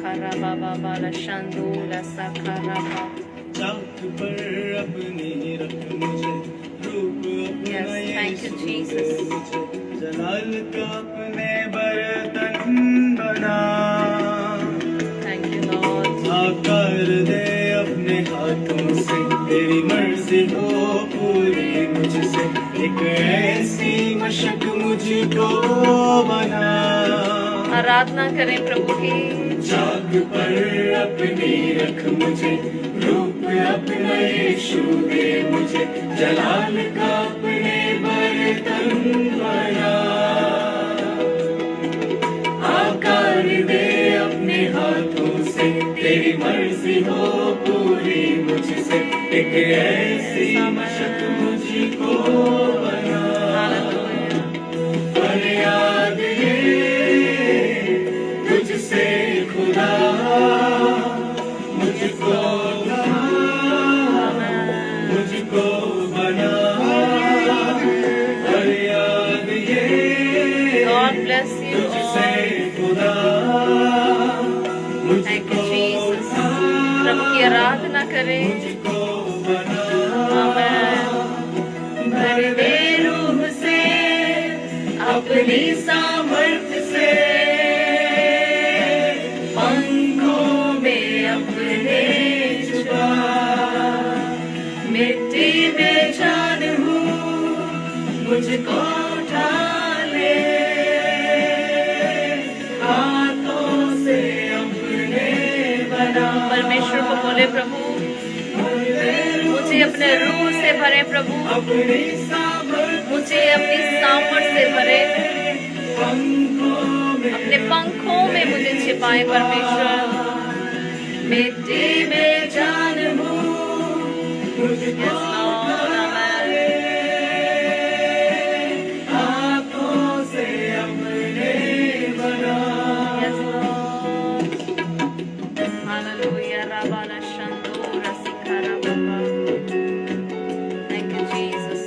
खरा बाबा बाला शंदूला सखरा बा। चाक पर अपनी रख मुझे, रूप अपना Yes, thank you, Yeshu they Jesus. मुझे, जलाल का अपने बर्तन बना। Thank you, Lord. आकार दे अपने हाथों से, तेरी मर्जी हो पूरी मुझसे, एक ऐसी मशक मुझको बना। आराधना करें प्रभु की। चाक पर अपनी रख मुझे, रूप अपना यीशु दे मुझे, जलाल का अपने बर्तन बना। आकार दे अपने हाथों से, तेरी मर्जी हो पूरी मुझसे, एक ऐसी मशक मुझको बना। फरियाद ये तुझसे खुदा, मुझको मुझको बना। फरियाद ये God bless you तुझसे all. खुदा, Thank you, मुझको Jesus. प्रभु की आराधना करें। मुझको बना। आमेन। भर दे रूह से, अपनी सामर्थ्य से, पंखों में अपने छुपा। मिट्टी में जान हूँ, मुझको उठा ले, हाथों से अपने बना। परमेश्वर को बोले प्रभु मुझे अपने रूह से भरे, प्रभु अपनी सामर्थ्य मुझे अपनी सामर्थ से भरे, पंखों में अपने पंखों में मुझे छिपाए परमेश्वर। मिट्टी में जान हूँ, मुझको Yes, Lord. Amen. हाथों से अपने बना। Yes, Lord. Hallelujah. Rabala Shandora Sikara Baba. Thank you, Jesus.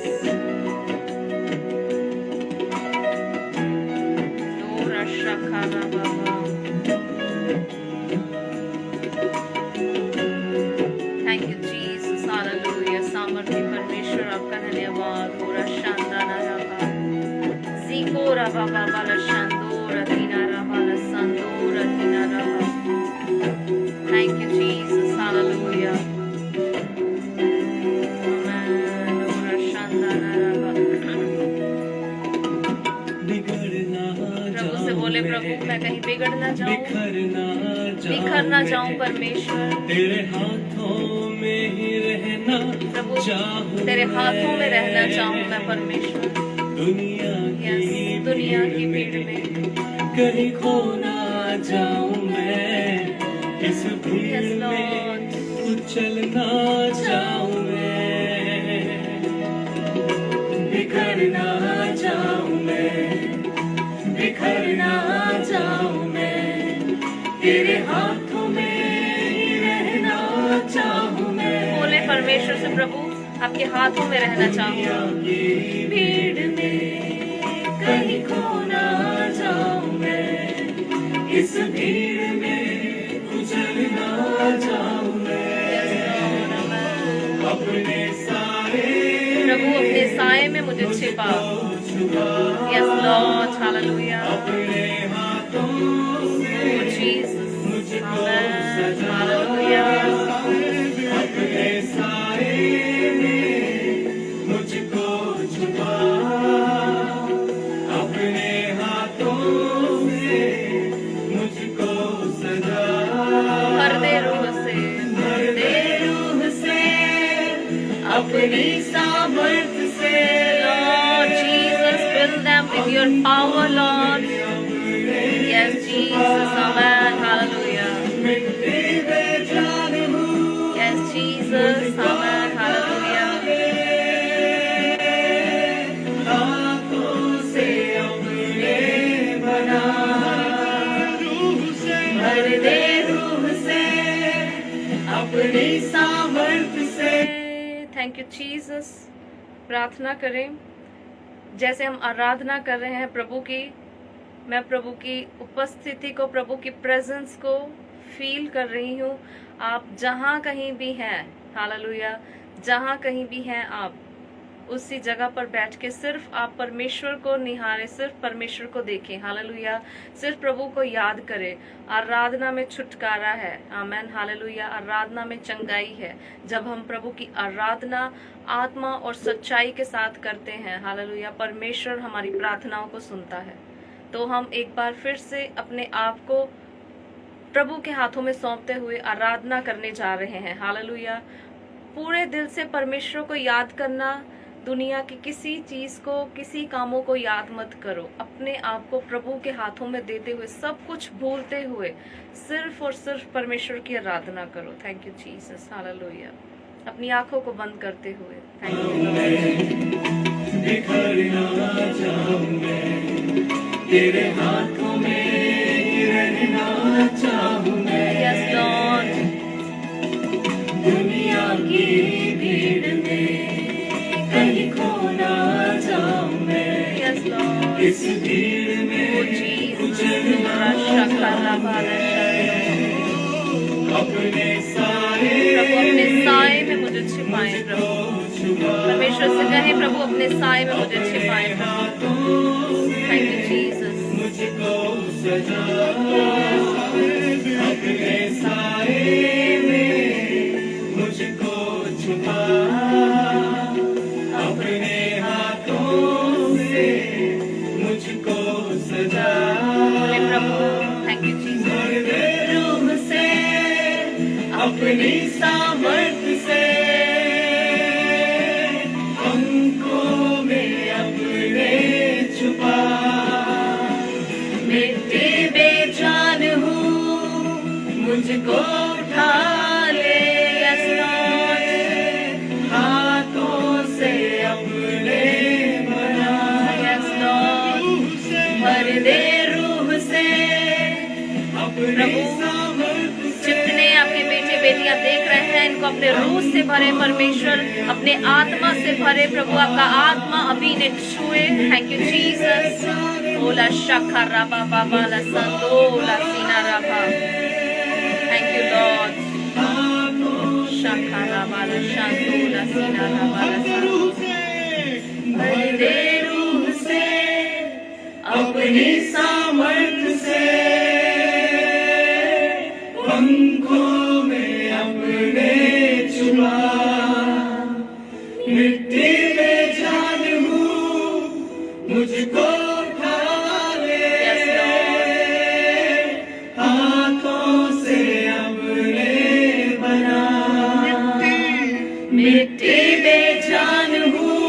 Dora Shakara Baba. Thank you, Jesus. Hallelujah. सामर्थ्य परमेश्वर आपका धन्यवाद। Dora Shandana Raba. Zikora Baba Bala Shandora Tina Rabala Sandora Tina Raba. Thank you, Jesus. Hallelujah. Amen. Dora Shandana Raba. बिगड़ना प्रभु से बोले प्रभु मैं कहीं बिगड़ ना जाऊं, बिखर ना जाऊं परमेश्वर। तेरे हाथों में ही रहना प्रभु चाहूं, तेरे हाथों में रहना चाहूं मैं परमेश्वर। दुनिया यस, की दुनिया की भीड़ में कहीं खो ना जाऊं मैं, इस भीड़ Yes, में Lord. उछलना चाहूं मैं, बिखरना चाहूं मैं, बिखरना चाहूं मैं, तेरे हाथों में ही रहना चाहूं मैं। बोले परमेश्वर से प्रभु आपके हाथों में रहना चाहूँ। भीड़ में कहीं खो ना जाऊं मैं, इस भीड़ में उछलना चाहूं मैं, अपने साए प्रभु अपने साए में मुझे छिपा। Yes, Lord. Hallelujah. अपने हाथों से Oh, Jesus. मुझको Amen. सजा। Hallelujah. अपने साए में मुझको छुपा, अपने हाथों से मुझको सजा। भर दे रूह से, भर दे रूह से, अपनी सामर्थ्य से, Lord Jesus, fill them with your power, Lord. Yes, Jesus. Amen. Hallelujah. मिट्टी में जान हूँ, Yes, Jesus. Amen. Hallelujah. हाथों से अपने बना। भर दे रूह से, अपनी सामर्थ्य से। Thank you Jesus. प्रार्थना करें जैसे हम आराधना कर रहे हैं प्रभु की। मैं प्रभु की उपस्थिति को, प्रभु की प्रेजेंस को फील कर रही हूँ आप जहाँ कहीं भी हैं, हालेलुया, जहाँ कहीं भी हैं आप उसी जगह पर बैठ के सिर्फ आप परमेश्वर को निहारें, सिर्फ परमेश्वर को देखें, हालेलुया, सिर्फ प्रभु को याद करें। आराधना में छुटकारा है, आमेन, हालेलुया। आराधना में चंगाई है जब हम प्रभु की आराधना आत्मा और सच्चाई के साथ करते हैं, हालेलुया। परमेश्वर हमारी प्रार्थनाओं को सुनता है। तो हम एक बार फिर से अपने आप को प्रभु के हाथों में सौंपते हुए आराधना करने जा रहे हैं, हालेलुया। पूरे दिल से परमेश्वर को याद करना, दुनिया की किसी चीज को, किसी कामों को याद मत करो। अपने आप को प्रभु के हाथों में देते हुए, सब कुछ भूलते हुए सिर्फ और सिर्फ परमेश्वर की आराधना करो। Thank you Jesus, hallelujah. अपनी आंखों को बंद करते हुए थैंक यू। बिखरना चाहूं मैं, तेरे हाथों में रहना चाहूं मैं। Yes Lord. दुनिया की भीड़ में कहीं खो ना जाऊं मैं। Yes Lord. इस भीड़ में अपने साए, प्रभु अपने साए में मुझे छिपाएं प्रभु। परमेश्वर से कहें प्रभु अपने साए में मुझे छिपाएं प्रभु। Thank you Jesus. मुझको सजा अपने साए में मुझको छुपा, अपने हाथों से मुझको सजा। बोले प्रभु थैंक यू जीसस। रूह से अपनी सामर्थ्य से पंखों में अपने छुपा। मिट्टी बेजान हूँ मुझको उठा ले, यस लॉर्ड। हाथों से अपने बना। Yes Lord. भर दे रूह से अपनी प्रभु, सामर्थ्य से। जितने आपके बेटे बेटियां देख रहे हैं इनको अपने रूह से भरे परमेश्वर, अपने आत्मा से भरे प्रभु। आपका आत्मा अभी ने छुए। Thank you Jesus. ओला शखा राबा बाबा ला संदोला सीना राबा। Thank you lord. शखा राबा ला संदोला सीना राबा ला संदोला। भर दे रूह से अपनी सामर्थ्य से पंखों में अपने छुपा। मिट्टी में जान हूँ मुझको उठा ले, हाथों से अपने बना। मिट्टी में जान हूँ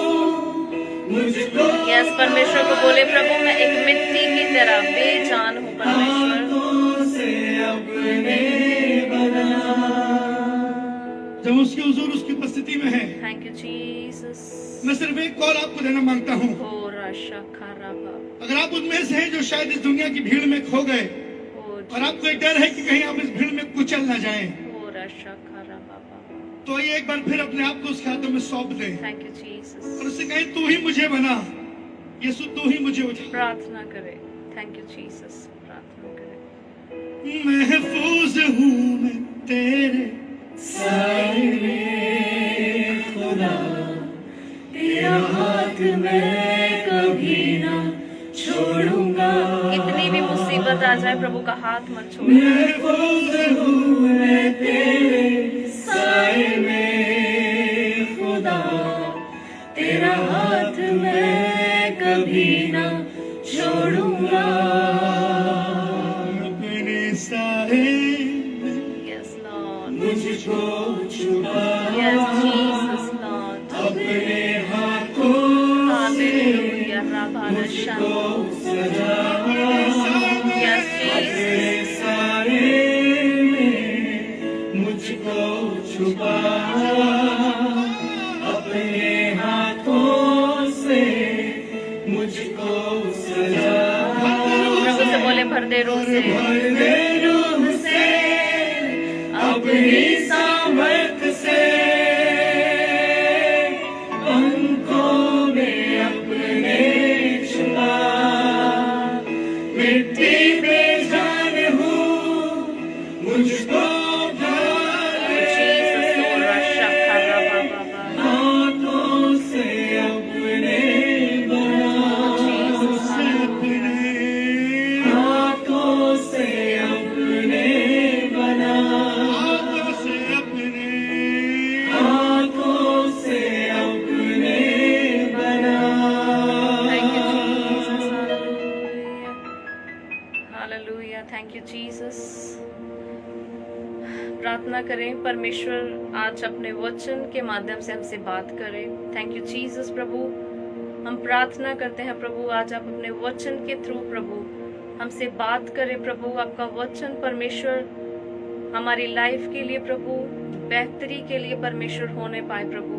मुझको। यस, परमेश्वर को बोले प्रभु मैं एक मिट्टी की तरह बेजान हूँ परमेश्वर। जब उसके हुजूर उसकी उपस्थिति में है, थैंक यू जीसस। मैं सिर्फ एक कॉल आपको देना मांगता हूँ। हो राशा खराबा। अगर आप उनमें से हैं जो शायद इस दुनिया की भीड़ में खो गए और आपको एक डर है कि कहीं आप इस भीड़ में कुचल ना जाएं, हो राशा खराबा, तो ये एक बार फिर अपने आप को उसके हाथों में सौंप दें थैंक यू जीसस। और उससे कहें तू ही मुझे बना, यीशु तू ही मुझे उठा। प्रार्थना करें। Thank you Jesus. प्रार्थना करें। महफूज हूँ मैं तेरे साए में खुदा, तेरा हाथ मैं कभी ना छोड़ूंगा। कितनी भी मुसीबत आ जाए प्रभु का हाथ मत छोड़ो। महफूज हूँ मैं तेरे साए में खुदा, तेरा हाथ मैं कभी ना छोड़ूंगा। अपने साए यस लॉर्ड। मुझको छुपा, यस जीसस लॉर्ड। अपने हाथों हालेलुया राबाला शांतो। सजा। Yes Jesus. साए में मुझको छुपा, अपने हाथों से मुझको सजा। प्रभु से बोले भर दे रूह से। भर दे रूह से अपनी सामर्थ्य से पंखों में अपने छुपा। मिट्टी में जान हूँ मुझको भर जीसस ले, ओरा शखरा बाबा हाथों से अपने बना, जीसस अपने हाथों से अपने बना, हाथों से अपने हाथों से अपने बना। Thank you, Jesus. Hallelujah. Hallelujah. Thank you, Jesus. प्रार्थना करें, परमेश्वर आज अपने वचन के माध्यम से हमसे बात करें। थैंक यू जीसस प्रभु। हम प्रार्थना करते हैं प्रभु, आज आप अपने वचन के थ्रू प्रभु हमसे बात करें प्रभु। आपका वचन परमेश्वर हमारी लाइफ के लिए प्रभु बेहतरी के लिए परमेश्वर होने पाए प्रभु।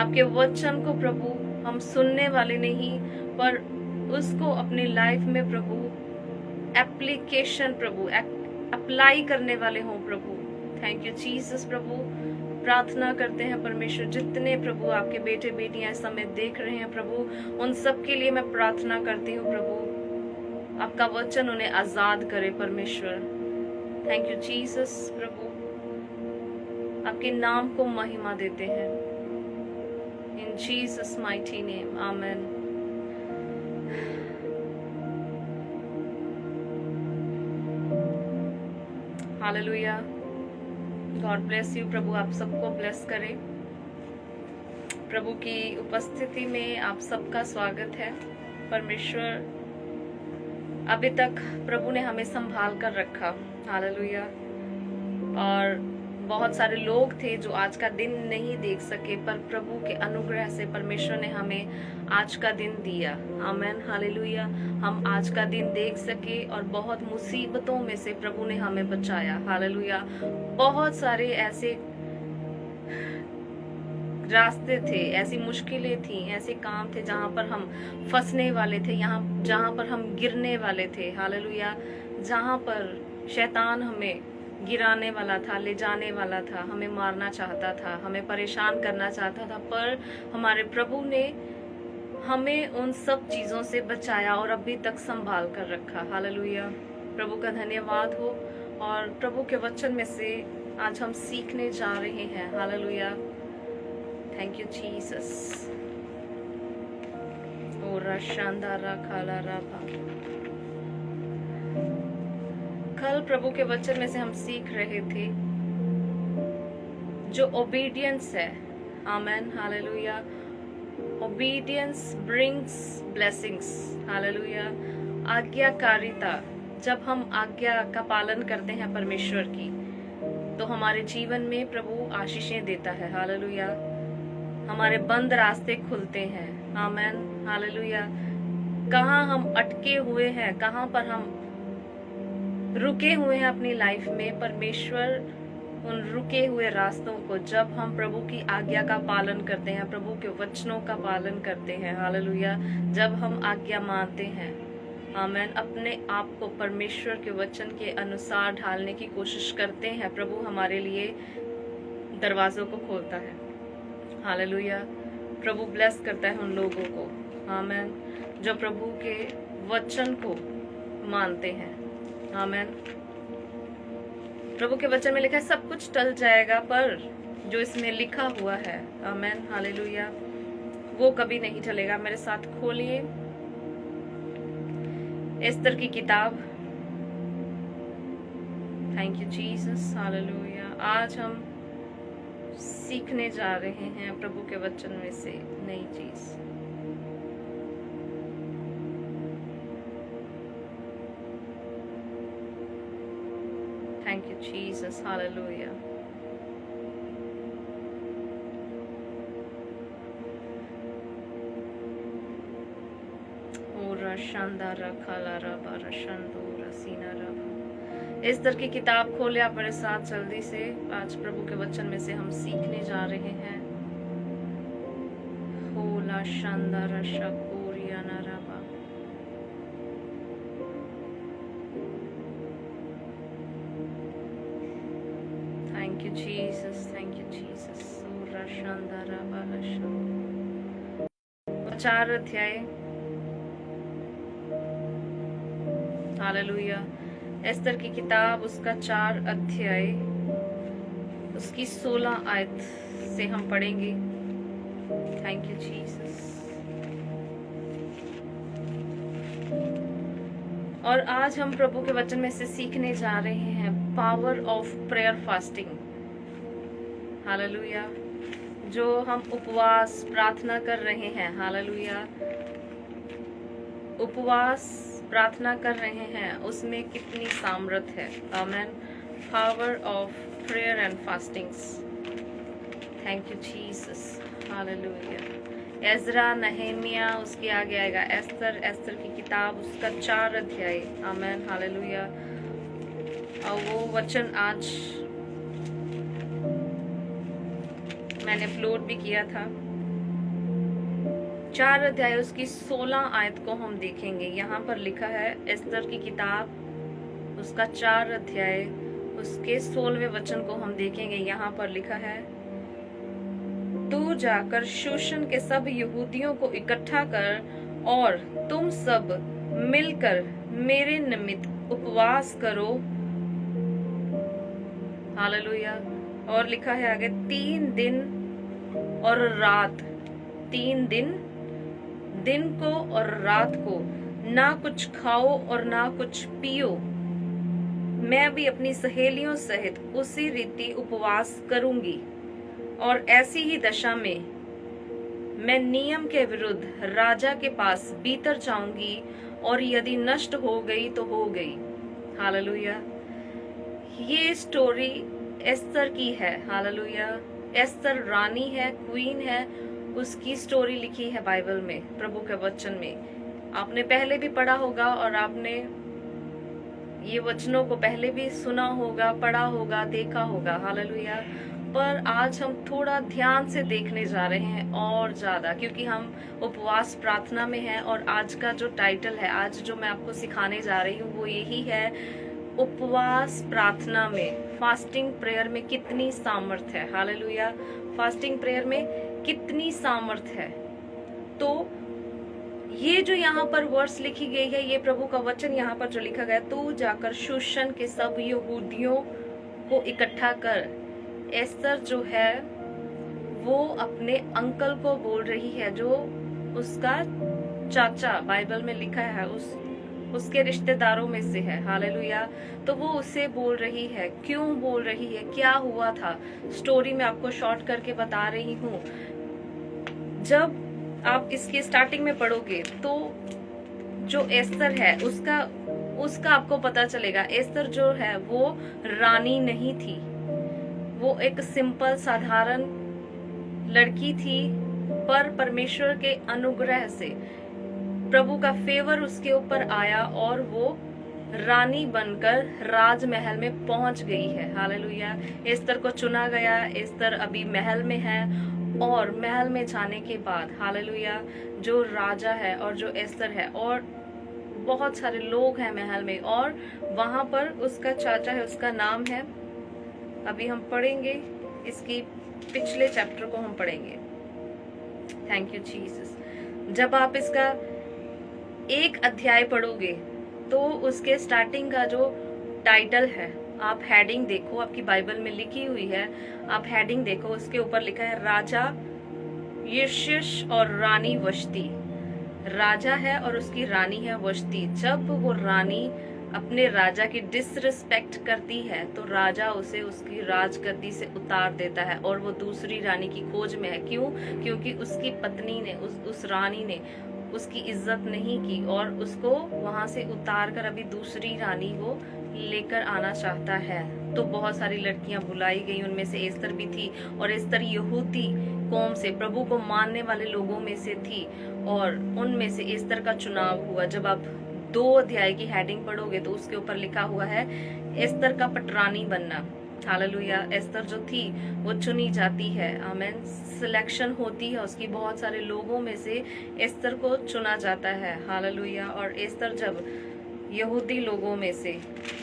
आपके वचन को प्रभु हम सुनने वाले नहीं, पर उसको अपनी लाइफ में प्रभु एप्लीकेशन प्रभु अप्लाई करने वाले हों प्रभु। थैंक यू जीसस प्रभु। प्रार्थना करते हैं परमेश्वर, जितने प्रभु आपके बेटे बेटियां इस समय देख रहे हैं प्रभु, उन सब के लिए मैं प्रार्थना करती हूँ प्रभु, आपका वचन उन्हें आजाद करे परमेश्वर। थैंक यू जीसस प्रभु। आपके नाम को महिमा देते हैं, in Jesus mighty name, amen. Hallelujah. God bless you. प्रभु आप सबको ब्लेस करे। प्रभु की उपस्थिति में आप सबका स्वागत है। परमेश्वर अभी तक प्रभु ने हमें संभाल कर रखा, हालेलुया। और बहुत सारे लोग थे जो आज का दिन नहीं देख सके, पर प्रभु के अनुग्रह से परमेश्वर ने हमें आज का दिन दिया, आमेन, हालेलुया। हम आज का दिन देख सके और बहुत मुसीबतों में से प्रभु ने हमें बचाया, हालेलुया। बहुत सारे ऐसे रास्ते थे, ऐसी मुश्किलें थी, ऐसे काम थे जहां पर हम फंसने वाले थे, यहाँ जहां पर हम गिरने वाले थे, हालेलुया। जहां पर शैतान हमें गिराने वाला था, ले जाने वाला था, हमें मारना चाहता था, हमें परेशान करना चाहता था, पर हमारे प्रभु ने हमें उन सब चीजों से बचाया और अभी तक संभाल कर रखा, हालेलुया। प्रभु का धन्यवाद हो। और प्रभु के वचन में से आज हम सीखने जा रहे हैं, हालेलुया। Thank you Jesus. ओरा शांदारा खाला राभा। कल प्रभु के वचन में से हम सीख रहे थे जो ओबीडियंस है, amen, hallelujah. Obedience brings blessings, hallelujah. आज्ञाकारिता, जब हम आज्ञा का पालन करते हैं परमेश्वर की, तो हमारे जीवन में प्रभु आशीषें देता है, हालेलुया। हमारे बंद रास्ते खुलते हैं, आमेन, हालेलुया। कहाँ हम अटके हुए हैं, कहाँ पर हम रुके हुए हैं अपनी लाइफ में, परमेश्वर उन रुके हुए रास्तों को, जब हम प्रभु की आज्ञा का पालन करते हैं, प्रभु के वचनों का पालन करते हैं, हालेलुया, जब हम आज्ञा मानते हैं, आमेन, अपने आप को परमेश्वर के वचन के अनुसार ढालने की कोशिश करते हैं, प्रभु हमारे लिए दरवाजों को खोलता है, हालेलुया। प्रभु ब्लेस करता है उन लोगों को, आमेन, जो प्रभु के वचन को मानते हैं, आमेन। प्रभु के वचन में लिखा है सब कुछ टल जाएगा, पर जो इसमें लिखा हुआ है, आमेन, हालेलुया, वो कभी नहीं टलेगा। मेरे साथ खोलिए एस्तर की किताब। Thank you Jesus, hallelujah. आज हम सीखने जा रहे हैं प्रभु के वचन में से नई चीज। Thank you, Jesus. Hallelujah. Esther की किताब खोले आप मेरे साथ जल्दी से। आज प्रभु के वचन में से हम सीखने जा रहे हैं। होला शानदार शकोरिया Naraba. Thank you, Jesus. Thank you, Jesus. 4 अध्याय, हालेलुया। एस्तर की किताब उसका 4 अध्याय उसकी 16 आयत से हम पढ़ेंगे। Thank you Jesus. और आज हम प्रभु के वचन में से सीखने जा रहे हैं power of prayer fasting. Hallelujah. जो हम उपवास प्रार्थना कर रहे हैं, हालेलुया, उपवास प्रार्थना कर रहे हैं, उसमें कितनी सामर्थ है। Amen. Power of prayer and fastings. Thank you Jesus. Hallelujah. Ezra, Nehemiah, उसके आगे आएगा एस्तर, एस्तर की किताब उसका 4 अध्याय। आमेन। हालेलुया। और वो वचन आज मैंने अपलोड भी किया था। 4 अध्याय उसकी 16 आयत को हम देखेंगे। यहाँ पर लिखा है एस्तर की किताब उसका 4 अध्याय उसके 16वें वचन को हम देखेंगे। यहाँ पर लिखा है, तू जाकर शूशन के सब यहूदियों को इकट्ठा कर और तुम सब मिलकर मेरे निमित्त उपवास करो। हालेलुया। और लिखा है आगे, 3 दिन और रात, 3 दिन को और रात को ना कुछ खाओ और ना कुछ पियो। मैं भी अपनी सहेलियों सहित उसी रीति उपवास करूंगी और ऐसी ही दशा में मैं नियम के विरुद्ध राजा के पास भीतर जाऊंगी और यदि नष्ट हो गई तो हो गई। हालेलुया। ये स्टोरी एस्तर की है। हालेलुया। एस्तर रानी है, क्वीन है, उसकी स्टोरी लिखी है बाइबल में, प्रभु के वचन में। आपने पहले भी पढ़ा होगा और आपने ये वचनों को पहले भी सुना होगा, पढ़ा होगा, देखा होगा। हालेलुया। पर आज हम थोड़ा ध्यान से देखने जा रहे हैं और ज्यादा, क्योंकि हम उपवास प्रार्थना में हैं। और आज का जो टाइटल है, आज जो मैं आपको सिखाने जा रही हूँ वो यही है, उपवास प्रार्थना में, फास्टिंग प्रेयर में कितनी सामर्थ है। हालेलुया। फास्टिंग प्रेयर में कितनी सामर्थ है। तो ये जो यहाँ पर वर्स लिखी गई है, ये प्रभु का वचन यहाँ पर जो लिखा गया, तू जाकर शूशन के सब यहूदियों को इकट्ठा कर। एस्तर जो है वो अपने अंकल को बोल रही है, जो उसका चाचा, बाइबल में लिखा है उसके रिश्तेदारों में से है। हालेलुया। तो वो उसे बोल रही है। क्यों बोल रही है, क्या हुआ था, स्टोरी में आपको शॉर्ट करके बता रही हूँ। जब आप इसके स्टार्टिंग में पढ़ोगे तो जो एस्तर है उसका आपको पता चलेगा। एस्तर जो है वो रानी नहीं थी, वो एक सिंपल साधारण लड़की थी, पर परमेश्वर के अनुग्रह से प्रभु का फेवर उसके ऊपर आया और वो रानी बनकर राजमहल में पहुंच गई है। हालेलुया। एस्तर को चुना गया। एस्तर अभी महल में है और महल में जाने के बाद, हालेलुया, जो राजा है और जो एस्तर है और बहुत सारे लोग हैं महल में, और वहां पर उसका चाचा है, उसका नाम है, अभी हम पढ़ेंगे इसकी पिछले चैप्टर को हम पढ़ेंगे। Thank you Jesus. जब आप इसका 1 अध्याय पढ़ोगे तो उसके स्टार्टिंग का जो टाइटल है, आप हेडिंग देखो, आपकी बाइबल में लिखी हुई है, आप हेडिंग देखो, उसके ऊपर लिखा है राजा यर्शिश और रानी वश्ती। राजा है और उसकी रानी है वश्ती। जब वो रानी अपने राजा की डिसरिस्पेक्ट करती है तो राजा उसे उसकी राजगद्दी से उतार देता है और वो दूसरी रानी की खोज में है। क्यों? क्योंकि उसकी पत्नी ने, उस रानी ने उसकी इज्जत नहीं की और उसको वहां से उतार कर अभी दूसरी रानी वो लेकर आना चाहता है। तो बहुत सारी लड़कियां बुलाई गई, उनमें से एस्तर भी थी, और एस्तर यहूदी कौम से, प्रभु को मानने वाले लोगों में से थी, और उनमें से एस्तर का चुनाव हुआ। जब आप 2 अध्याय की हेडिंग पढ़ोगे तो उसके ऊपर लिखा हुआ है एस्तर का पटरानी बनना। हालेलुया। एस्तर जो थी वो चुनी जाती है। आमेन। सिलेक्शन होती है उसकी, बहुत सारे लोगों में से एस्तर को चुना जाता है। हालेलुया। और एस्तर जब यहूदी लोगों में से,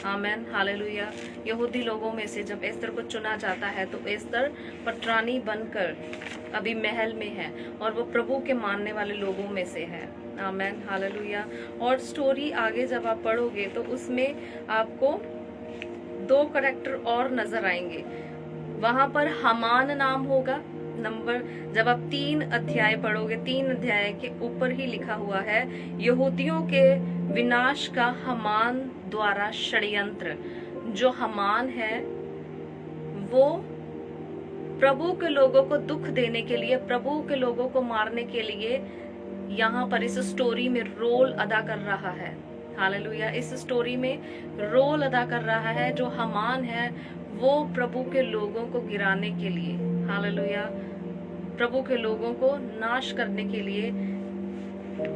आमेन, हालेलुया, यहूदी लोगों में से जब एस्तर को चुना जाता है तो एस्तर पटरानी बनकर अभी महल में है और वो प्रभु के मानने वाले लोगों में से है। Amen, hallelujah. और स्टोरी आगे जब आप पढ़ोगे तो उसमें आपको 2 करेक्टर और नजर आएंगे। वहां पर हमान नाम होगा। जब आप 3 अध्याय पढ़ोगे, 3 अध्याय के ऊपर ही लिखा हुआ है यहूदियों के विनाश का हमान द्वारा षड्यंत्र। जो हमान है वो प्रभु के लोगों को दुख देने के लिए, प्रभु के लोगों को मारने के लिए यहाँ पर इस स्टोरी में रोल अदा कर रहा है। हालेलुया। इस स्टोरी में रोल अदा कर रहा है जो हमान है, वो प्रभु के लोगों को गिराने के लिए, हालेलुया, प्रभु के लोगों को नाश करने के लिए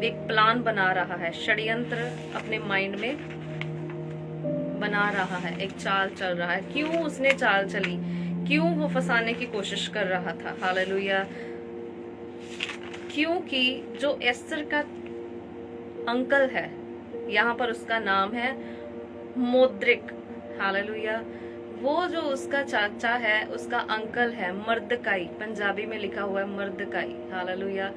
एक प्लान बना रहा है, षड्यंत्र अपने माइंड में बना रहा है, एक चाल चल रहा है। क्यों उसने चाल चली, क्यों वो फंसाने की कोशिश कर रहा था, हालेलुया। क्योंकि जो एस्तर का अंकल है, यहाँ पर उसका नाम है मोद्रिक, हालेलुया। वो जो उसका चाचा है, उसका अंकल है मर्दकाई, पंजाबी में लिखा हुआ है मर्दकाई, हालेलुया।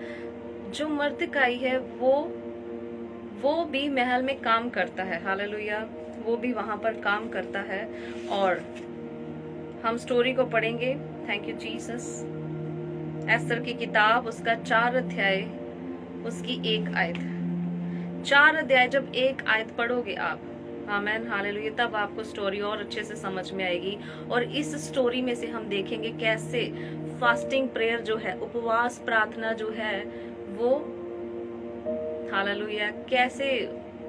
जो मर्दकाई है वो भी महल में काम करता है, हालेलुया, वो भी वहां पर काम करता है। और हम स्टोरी को पढ़ेंगे। Thank you Jesus. एस्तर की किताब, उसका 4 अध्याय, उसकी 1 आयत। 4 अध्याय जब 1 आयत पढ़ोगे आप, आमेन, हालेलुया, तब आपको स्टोरी और अच्छे से समझ में आएगी। और इस स्टोरी में से हम देखेंगे कैसे फास्टिंग प्रेयर जो है, उपवास प्रार्थना जो है वो, हालेलुया, कैसे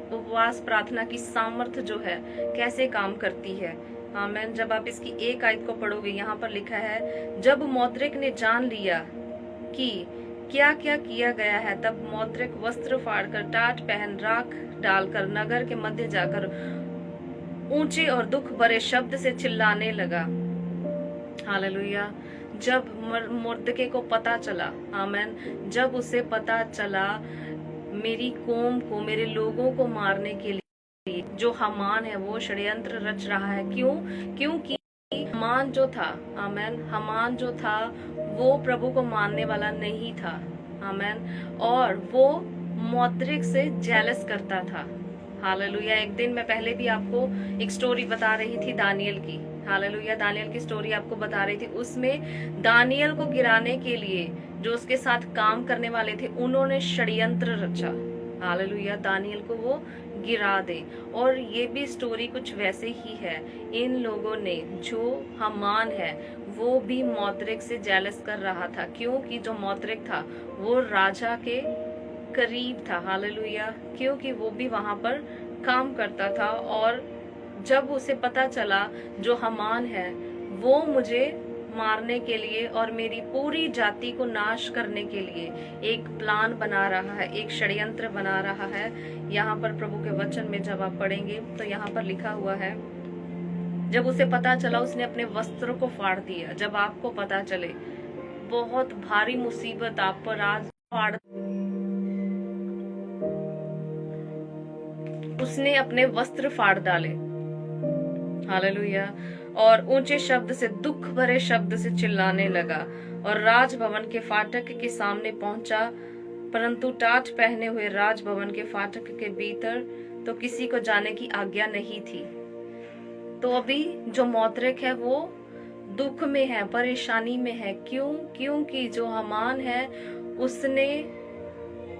उपवास प्रार्थना की सामर्थ्य जो है कैसे काम करती है। आमेन। जब आप इसकी 1 आयत को पढ़ोगे, यहाँ पर लिखा है, जब मोद्रिक ने जान लिया कि क्या क्या किया गया है, तब मोद्रिक वस्त्र फाड़कर, टाट पहन, राख डालकर नगर के मध्य जाकर ऊंचे और दुख भरे शब्द से चिल्लाने लगा, हालेलुया। जब मुर्दके को पता चला, आमेन, जब उसे पता चला मेरी कौम को, मेरे लोगों को मारने के लिए जो हमान है वो षड्यंत्र रच रहा है। क्योंकि हमान जो था, आमेन, हमान जो था वो प्रभु को मानने वाला नहीं था, आमेन, और वो मोद्रिक से जेलस करता था, हालेलुया। एक दिन मैं पहले भी आपको एक स्टोरी बता रही थी दानियल की, हालेलुया, दानियल की स्टोरी आपको बता रही थी। उसमें दानियल को गिराने के लिए जो उसके साथ काम करने वाले थे, उन्होंने षड्यंत्र रचा, हालेलुया, दानियल को वो गिरा दे। और ये भी स्टोरी कुछ वैसे ही है। इन लोगों ने, जो हमान है वो भी मोद्रिक से जेलस कर रहा था, क्योंकि जो मोद्रिक था वो राजा के करीब था, हालेलुया, क्योंकि वो भी वहां पर काम करता था। और जब उसे पता चला जो हमान है वो मुझे मारने के लिए और मेरी पूरी जाति को नाश करने के लिए एक प्लान बना रहा है, एक षड्यंत्र बना रहा है। यहाँ पर प्रभु के वचन में जब आप पढ़ेंगे तो यहाँ पर लिखा हुआ है, जब उसे पता चला उसने अपने वस्त्र को फाड़ दिया। जब आपको पता चले बहुत भारी मुसीबत आप पर आज फाड़, उसने अपने वस्त्र फाड़ डाले, हालेलुया, और ऊंचे शब्द से, दुख भरे शब्द से चिल्लाने लगा और राजभवन के फाटक के सामने पहुंचा, परंतु टाट पहने हुए राजभवन के फाटक के भीतर तो किसी को जाने की आज्ञा नहीं थी। तो अभी जो मोद्रिक है वो दुख में है, परेशानी में है। क्योंकि जो हमान है उसने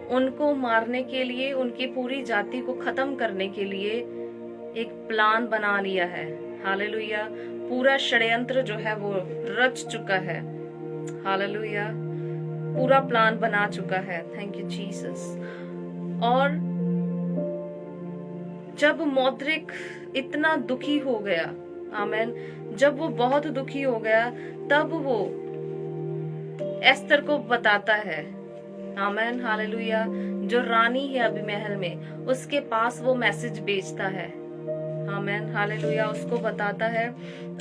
उनको मारने के लिए, उनकी पूरी जाति को खत्म करने के लिए एक प्लान बना लिया है, हालेलुया। पूरा षड्यंत्र जो है वो रच चुका है, हालेलुया, पूरा प्लान बना चुका है। Thank you Jesus. और जब मोद्रिक इतना दुखी हो गया, आमेन, जब वो बहुत दुखी हो गया, तब वो एस्तर को बताता है, आमेन, हालेलुया, जो रानी है अभी महल में, उसके पास वो मैसेज भेजता है, आमेन, हालेलुया, उसको बताता है।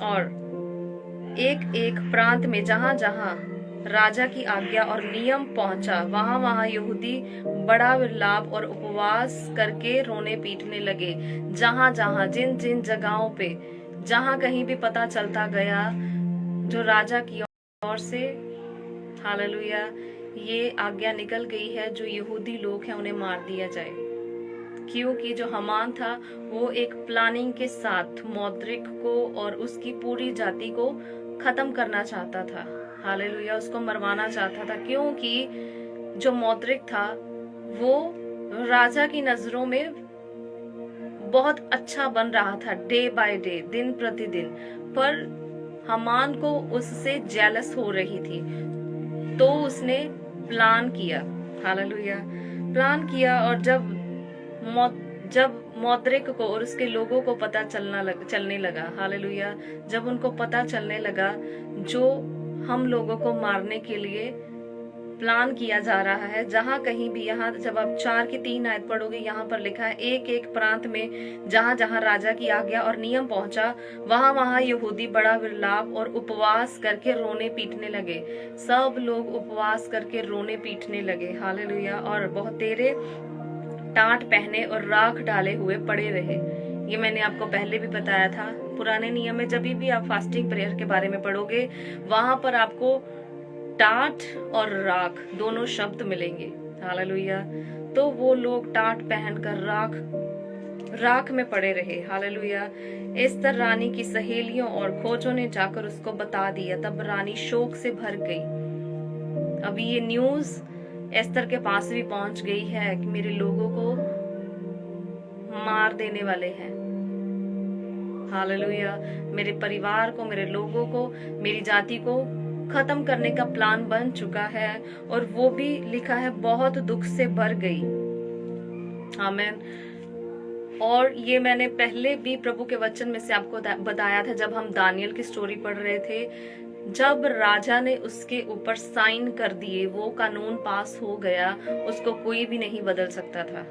और एक एक प्रांत में जहां जहां राजा की आज्ञा और नियम पहुंचा, वहां वहां यहूदी बड़ा विलाप और उपवास करके रोने पीटने लगे। जहां जहां, जिन जिन जगहों पे, जहां कहीं भी पता चलता गया जो राजा की ओर से, हालेलुया, ये आज्ञा निकल गई है जो यहूदी लोग हैं उन्हें मार दिया जाए, क्योंकि जो हमान था वो एक प्लानिंग के साथ मौद्रिक को और उसकी पूरी जाति को खत्म करना चाहता था। हालेलुया, उसको मरवाना चाहता था, क्योंकि जो मौद्रिक था वो राजा की नजरों में बहुत अच्छा बन रहा था डे बाय डे, दिन प्रतिदिन, पर हमान को उससे जेलस हो रही थी। तो उसने प्लान किया, हालेलुया, प्लान किया। और जब मौद्रिक को और उसके लोगों को पता चलने लगा, हालेलुया, जब उनको पता चलने लगा जो हम लोगों को मारने के लिए प्लान किया जा रहा है, जहां कहीं भी, यहाँ जब आप 4:3 आयत पढ़ोगे, यहाँ पर लिखा है एक एक प्रांत में जहां जहां राजा की आज्ञा और नियम पहुंचा, वहां वहां यहूदी बड़ा विलाप और उपवास करके रोने पीटने लगे। सब लोग उपवास करके रोने पीटने लगे, हालेलुया, और बहुतेरे टाट पहने और राख डाले हुए पड़े रहे। ये मैंने आपको पहले भी बताया था। पुराने नियम में जब भी आप फास्टिंग प्रेयर के बारे में पढ़ोगे, वहां पर आपको टाट और राख दोनों शब्द मिलेंगे, हालेलुया। तो वो लोग टाट पहनकर राख में पड़े रहे, हालेलुया। एस्तर रानी की सहेलियों और खोजों ने जाकर उसको बता दिया, तब रानी शोक से भर गई। अभी ये न्यूज एस्तर के पास भी पहुंच गई है कि मेरे लोगों को मार देने वाले हैं, हालेलुया, मेरे परिवार को, मेरे लोगों को, मेरी जाति को खत्म करने का प्लान बन चुका है। और वो भी लिखा है बहुत दुख से भर गई, आमीन। और ये मैंने पहले भी प्रभु के वचन में से आपको बताया था, जब हम दानियल की स्टोरी पढ़ रहे थे, जब राजा ने उसके ऊपर साइन कर दिए, वो कानून पास हो गया, उसको कोई भी नहीं बदल सकता था,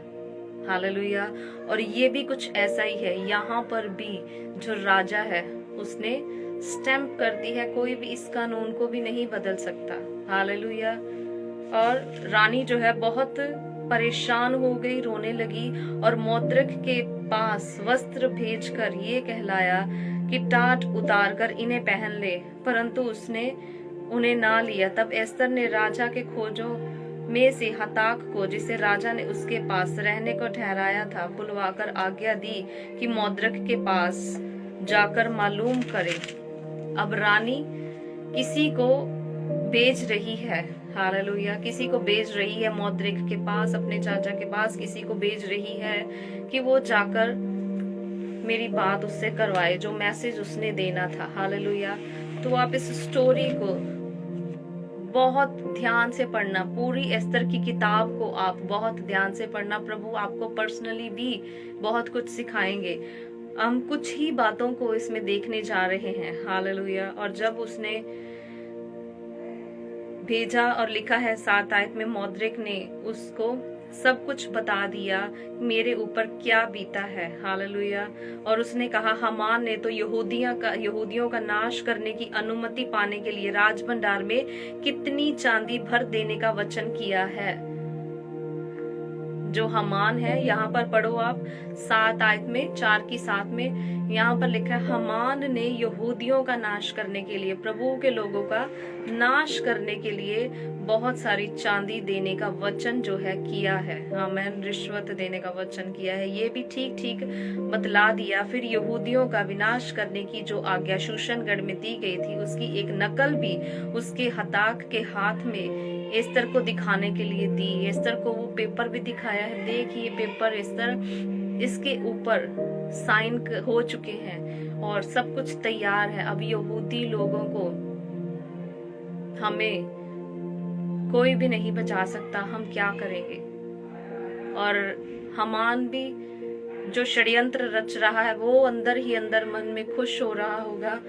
हालेलुया। और ये भी कुछ ऐसा ही है, यहाँ पर भी जो राजा है उसने स्टैम्प कर दी है, कोई भी इस कानून को भी नहीं बदल सकता, हालेलुया। और रानी जो है बहुत परेशान हो गई, रोने लगी और मौद्रिक के पास वस्त्र भेजकर ये कहलाया कि टाट उतार कर इन्हें पहन ले, परंतु उसने उन्हें ना लिया। तब एस्तर ने राजा के खोजों में से हताक को, जिसे राजा ने उसके पास रहने को ठहराया था, बुलवाकर आज्ञा दी कि मौद्रिक के पास जाकर मालूम करे। अब रानी किसी को भेज रही है, हालेलुया, किसी को भेज रही है मौद्रिक के पास, अपने चाचा के पास किसी को भेज रही है कि वो जाकर मेरी बात उससे करवाए, जो मैसेज उसने देना था, हालेलुया। तो आप इस स्टोरी को बहुत ध्यान से पढ़ना, पूरी एस्तर की किताब को आप बहुत ध्यान से पढ़ना। प्रभु आपको पर्सनली भी बहुत कुछ सिखाएंगे। हम कुछ ही बातों को इसमें देखने जा रहे हैं, हालेलुया। और जब उसने भेजा और लिखा है 7 आयत में, मौद्रिक ने उसको सब कुछ बता दिया मेरे ऊपर क्या बीता है, हालेलुया। और उसने कहा, हमान ने तो यहूदियों का नाश करने की अनुमति पाने के लिए राजभंडार में कितनी चांदी भर देने का वचन किया है। जो हमान है, यहाँ पर पढ़ो आप 7 आयत में 4:7 में, यहाँ पर लिखा है, हमान ने यहूदियों का नाश करने के लिए, प्रभु के लोगों का नाश करने के लिए बहुत सारी चांदी देने का वचन जो है किया है, आमीन, रिश्वत देने का वचन किया है। ये भी ठीक ठीक बतला दिया। फिर यहूदियों का विनाश करने की जो आज्ञा शूशनगढ़ में दी गई थी, उसकी एक नकल भी उसके हताक के हाथ में एस्तर को दिखाने के लिए दी। एस्तर को वो पेपर भी दिखाया है, देखिए पेपर एस्तर, इसके ऊपर साइन हो चुके हैं और सब कुछ तैयार है। अब यहूदी लोगों को, हमें कोई भी नहीं बचा सकता, हम क्या करेंगे। और हमान भी जो षड्यंत्र रच रहा है, वो अंदर ही अंदर मन में खुश हो रहा होगा,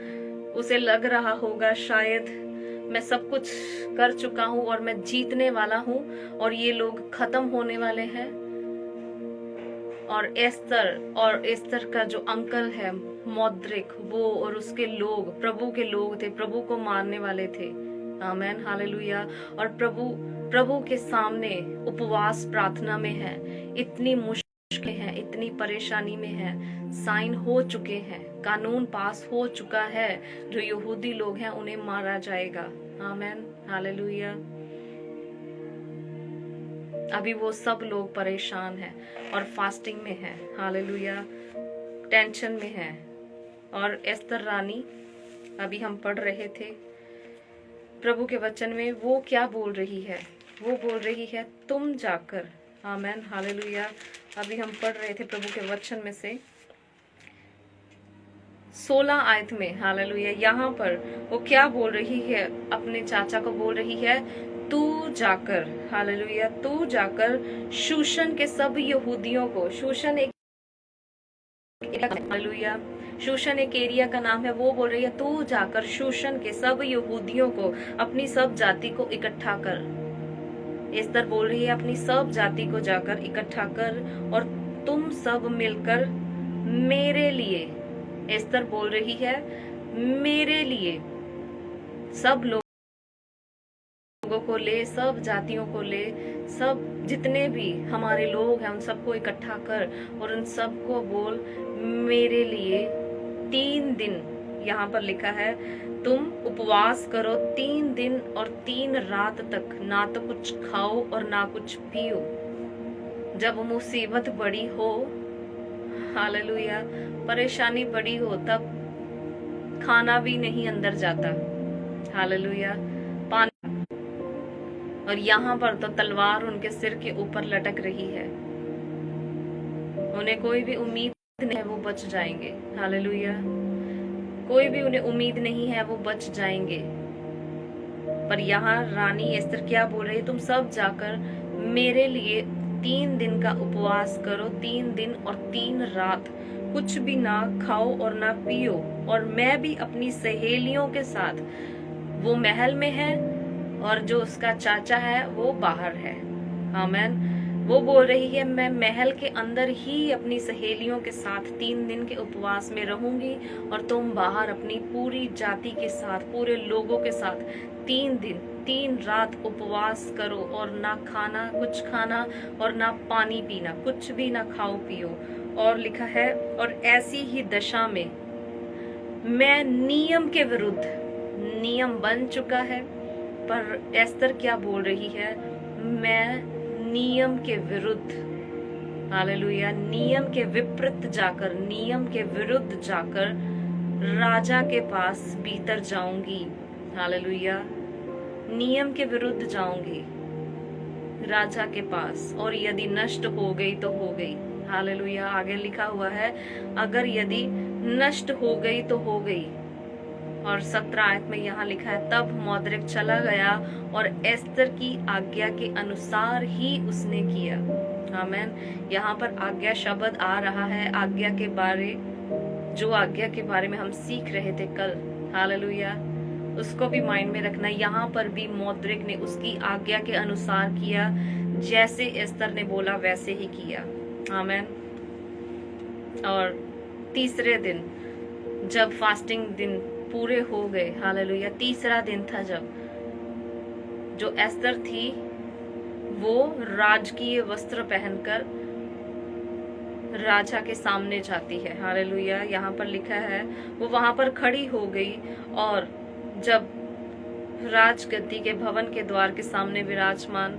उसे लग रहा होगा शायद मैं सब कुछ कर चुका हूं और मैं जीतने वाला हूं और ये लोग खत्म होने वाले हैं। और एस्तर का जो अंकल है मौद्रिक, वो और उसके लोग प्रभु के लोग थे, प्रभु को मारने वाले थे, आमीन, हालेलुया। और प्रभु के सामने उपवास प्रार्थना में है, इतनी मुश्किल है, इतनी परेशानी में है, साइन हो चुके हैं, कानून पास हो चुका है, जो यहूदी लोग हैं उन्हें मारा जाएगा, आमीन, हालेलुया। अभी वो सब लोग परेशान हैं और फास्टिंग में हैं, हालेलुया, टेंशन में हैं। और एस्तर रानी, अभी हम पढ़ रहे थे प्रभु के वचन में, वो क्या बोल रही है? वो बोल रही है तुम जाकर, आमेन, हालेलुया। अभी हम पढ़ रहे थे प्रभु के वचन में से 16 आयत में, हालेलुया। यहाँ पर वो क्या बोल रही है? अपने चाचा को बोल रही है तू जाकर, हालेलुया, तू जाकर शूशन के सब यहूदियों को, शूशन एक, हालेलुया, शूशन एक एरिया का नाम है, वो बोल रही है तू जाकर शूशन के सब यहूदियों को, अपनी सब जाति को इकट्ठा कर। एस्तर बोल रही है अपनी सब जाति को जाकर इकट्ठा कर और तुम सब मिलकर मेरे लिए, एस्तर बोल रही है मेरे लिए, सब लोगों को ले, सब जातियों को ले, सब जितने भी हमारे लोग हैं उन सबको इकट्ठा कर और उन सबको बोल मेरे लिए 3 दिन, यहाँ पर लिखा है तुम उपवास करो 3 दिन और 3 रात तक, ना तो कुछ खाओ और ना कुछ पियो। जब मुसीबत बड़ी हो, हालेलुया, परेशानी बड़ी हो, तब खाना भी नहीं अंदर जाता, हालेलुया, पानी। और यहाँ पर तो तलवार उनके सिर के ऊपर लटक रही है, उन्हें कोई भी उम्मीद नहीं है वो बच जाएंगे, हालेलुया, कोई भी उन्हें उम्मीद नहीं है वो बच जाएंगे। पर यहाँ रानी एस्तर क्या बोल रही है? तुम सब जाकर मेरे लिए 3 दिन का उपवास करो, 3 दिन और 3 रात कुछ भी ना खाओ और ना पियो, और मैं भी अपनी सहेलियों के साथ, वो महल में है और जो उसका चाचा है वो बाहर है, आमेन। वो बोल रही है मैं महल के अंदर ही अपनी सहेलियों के साथ 3 दिन के उपवास में रहूंगी और तुम बाहर अपनी पूरी जाति के साथ, पूरे लोगों के साथ 3 दिन 3 रात उपवास करो और ना खाना, कुछ खाना और ना पानी पीना, कुछ भी ना खाओ पियो। और लिखा है और ऐसी ही दशा में मैं नियम के विरुद्ध, नियम बन चुका है, पर एस्तर क्या बोल रही है? मैं नियम के विरुद्ध, हालेलुया, नियम के विपरीत जाकर, नियम के विरुद्ध जाकर राजा के पास भीतर जाऊंगी, हालेलुया, नियम के विरुद्ध जाऊंगी राजा के पास, और यदि नष्ट हो गई तो हो गई, हालेलुया। आगे लिखा हुआ है अगर यदि नष्ट हो गई तो हो गई। और 17 आयत में यहाँ लिखा है तब मौद्रिक चला गया और एस्तर की आज्ञा के अनुसार ही उसने किया, आमेन। यहाँ पर आज्ञा शब्द आ रहा है, आज्ञा के बारे, जो आज्ञा के बारे में हम सीख रहे थे कल, हालेलुया, उसको भी माइंड में रखना। यहाँ पर भी मौद्रिक ने उसकी आज्ञा के अनुसार किया, जैसे एस्तर ने बोला वैसे ही किया, आमेन। और तीसरे दिन जब फास्टिंग दिन पूरे हो गए, हालेलुया, तीसरा दिन था जब जो एस्तर थी वो राजकीय वस्त्र पहनकर राजा के सामने जाती है, हालेलुया। यहाँ पर लिखा है वो वहां पर खड़ी हो गई और जब राजगद्दी के भवन के द्वार के सामने विराजमान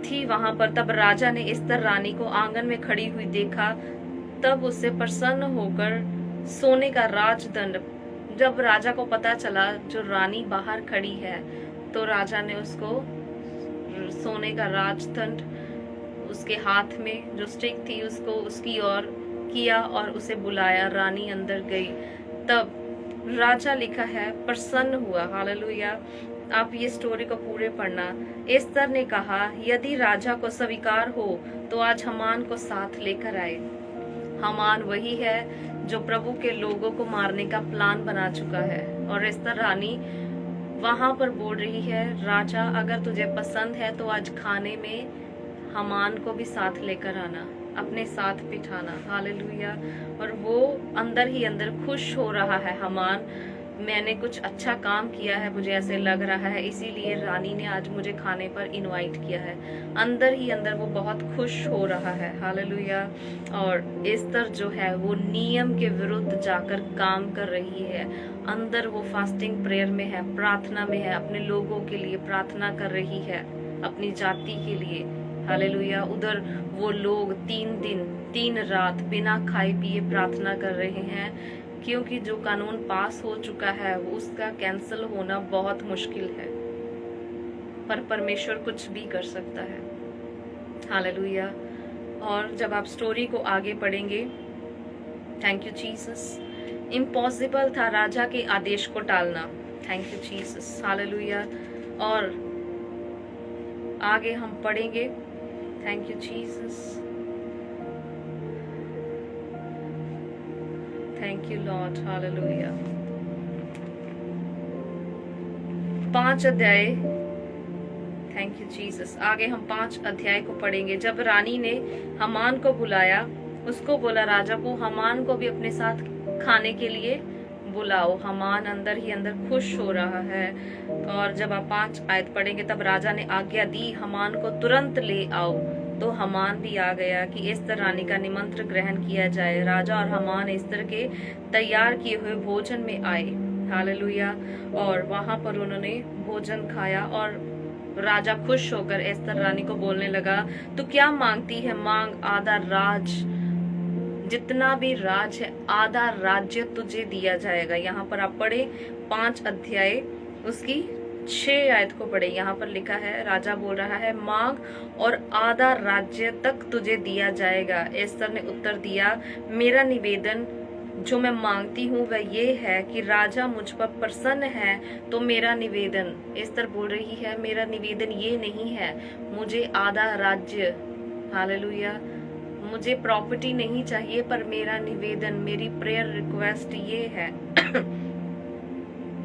थी वहां पर, तब राजा ने एस्तर रानी को आंगन में खड़ी हुई देखा, तब उससे प्रसन्न होकर सोने का राजदंड, जब राजा को पता चला जो रानी बाहर खड़ी है, तो राजा ने उसको सोने का राजदंड उसके हाथ में जो स्टिक थी उसको उसकी ओर किया और उसे बुलाया, रानी अंदर गई। तब राजा लिखा है प्रसन्न हुआ, हालेलुया। आप ये स्टोरी को पूरे पढ़ना। एस्तर ने कहा यदि राजा को स्वीकार हो तो आज हामान को साथ लेकर आए। हामान वही है जो प्रभु के लोगों को मारने का प्लान बना चुका है। और एस्तर रानी वहां पर बोल रही है राजा अगर तुझे पसंद है तो आज खाने में हामान को भी साथ लेकर आना, अपने साथ बिठाना, हालेलुया। और वो अंदर ही अंदर खुश हो रहा है, हामान मैंने कुछ अच्छा काम किया है, मुझे ऐसे लग रहा है, इसीलिए रानी ने आज मुझे खाने पर इनवाइट किया है। अंदर ही अंदर वो बहुत खुश हो रहा है, हालेलुया। और एस्तर जो है वो नियम के विरुद्ध जाकर काम कर रही है। अंदर वो फास्टिंग प्रेयर में है, प्रार्थना में है, अपने लोगों के लिए प्रार्थना कर रही है, अपनी जाति के लिए। हालेलुया। उधर वो लोग 3 दिन 3 रात बिना खाए पिए प्रार्थना कर रहे हैं, क्योंकि जो कानून पास हो चुका है उसका कैंसिल होना बहुत मुश्किल है, पर परमेश्वर कुछ भी कर सकता है। हालेलुया। और जब आप स्टोरी को आगे पढ़ेंगे, थैंक यू जीसस, इम्पॉसिबल था राजा के आदेश को टालना। Thank you Jesus. हालेलुया। और आगे हम पढ़ेंगे, thank you Jesus, thank you Lord. Hallelujah. 5 अध्याय, थैंक यू जीसस। आगे हम 5 अध्याय को पढ़ेंगे। जब रानी ने हमान को बुलाया, उसको बोला राजा को हमान को भी अपने साथ खाने के लिए बुलाओ। हमान अंदर ही अंदर खुश हो रहा है। और जब आप 5 आयत पढ़ेंगे, तब राजा ने आज्ञा दी हमान को तुरंत ले आओ। तो हमान भी आ गया कि एस्तर रानी का निमंत्रण ग्रहण किया जाए। राजा और हमान एस्तर के तैयार किए हुए भोजन में आए। हालेलुया। और वहां पर उन्होंने भोजन खाया और राजा खुश होकर एस्तर रानी को बोलने लगा, तू क्या मांगती है? मांग, आधा राज, जितना भी राज है आधा राज्य तुझे दिया जाएगा। यहाँ पर आप पढ़े 5 अध्याय उसकी 6 आयत को पढ़े। यहाँ पर लिखा है, राजा बोल रहा है मांग और आधा राज्य तक तुझे दिया जाएगा। एस्तर ने उत्तर दिया, मेरा निवेदन जो मैं मांगती हूँ वह ये है कि राजा मुझ पर प्रसन्न है तो मेरा निवेदन, एस्तर बोल रही है, मेरा निवेदन ये नहीं है मुझे आधा राज्य, हालेलुया, मुझे प्रॉपर्टी नहीं चाहिए, पर मेरा निवेदन, मेरी प्रेयर रिक्वेस्ट ये है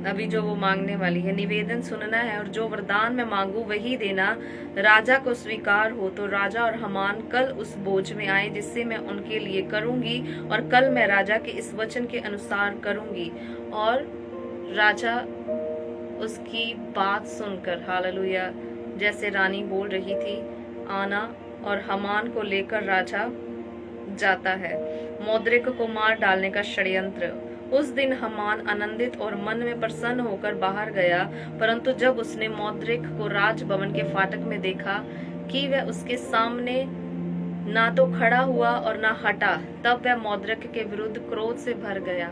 अभी जो वो मांगने वाली है, निवेदन सुनना है और जो वरदान मैं मांगू वही देना, राजा को स्वीकार हो। तो राजा और हमान कल उस भोज में आए जिससे मैं उनके लिए करूंगी, और कल मैं राजा के इस वचन के अनुसार करूंगी। और राजा उसकी बात सुनकर, हालेलुया, जैसे रानी बोल रही थी, आना, और हमान को लेकर राजा जाता है। मौद्रिक को मार डालने का षड्यंत्र। उस दिन हमान आनंदित और मन में प्रसन्न होकर बाहर गया, परंतु जब उसने मौद्रिक को राजभवन के फाटक में देखा कि वह उसके सामने ना तो खड़ा हुआ और ना हटा, तब वह मौद्रिक के विरुद्ध क्रोध से भर गया।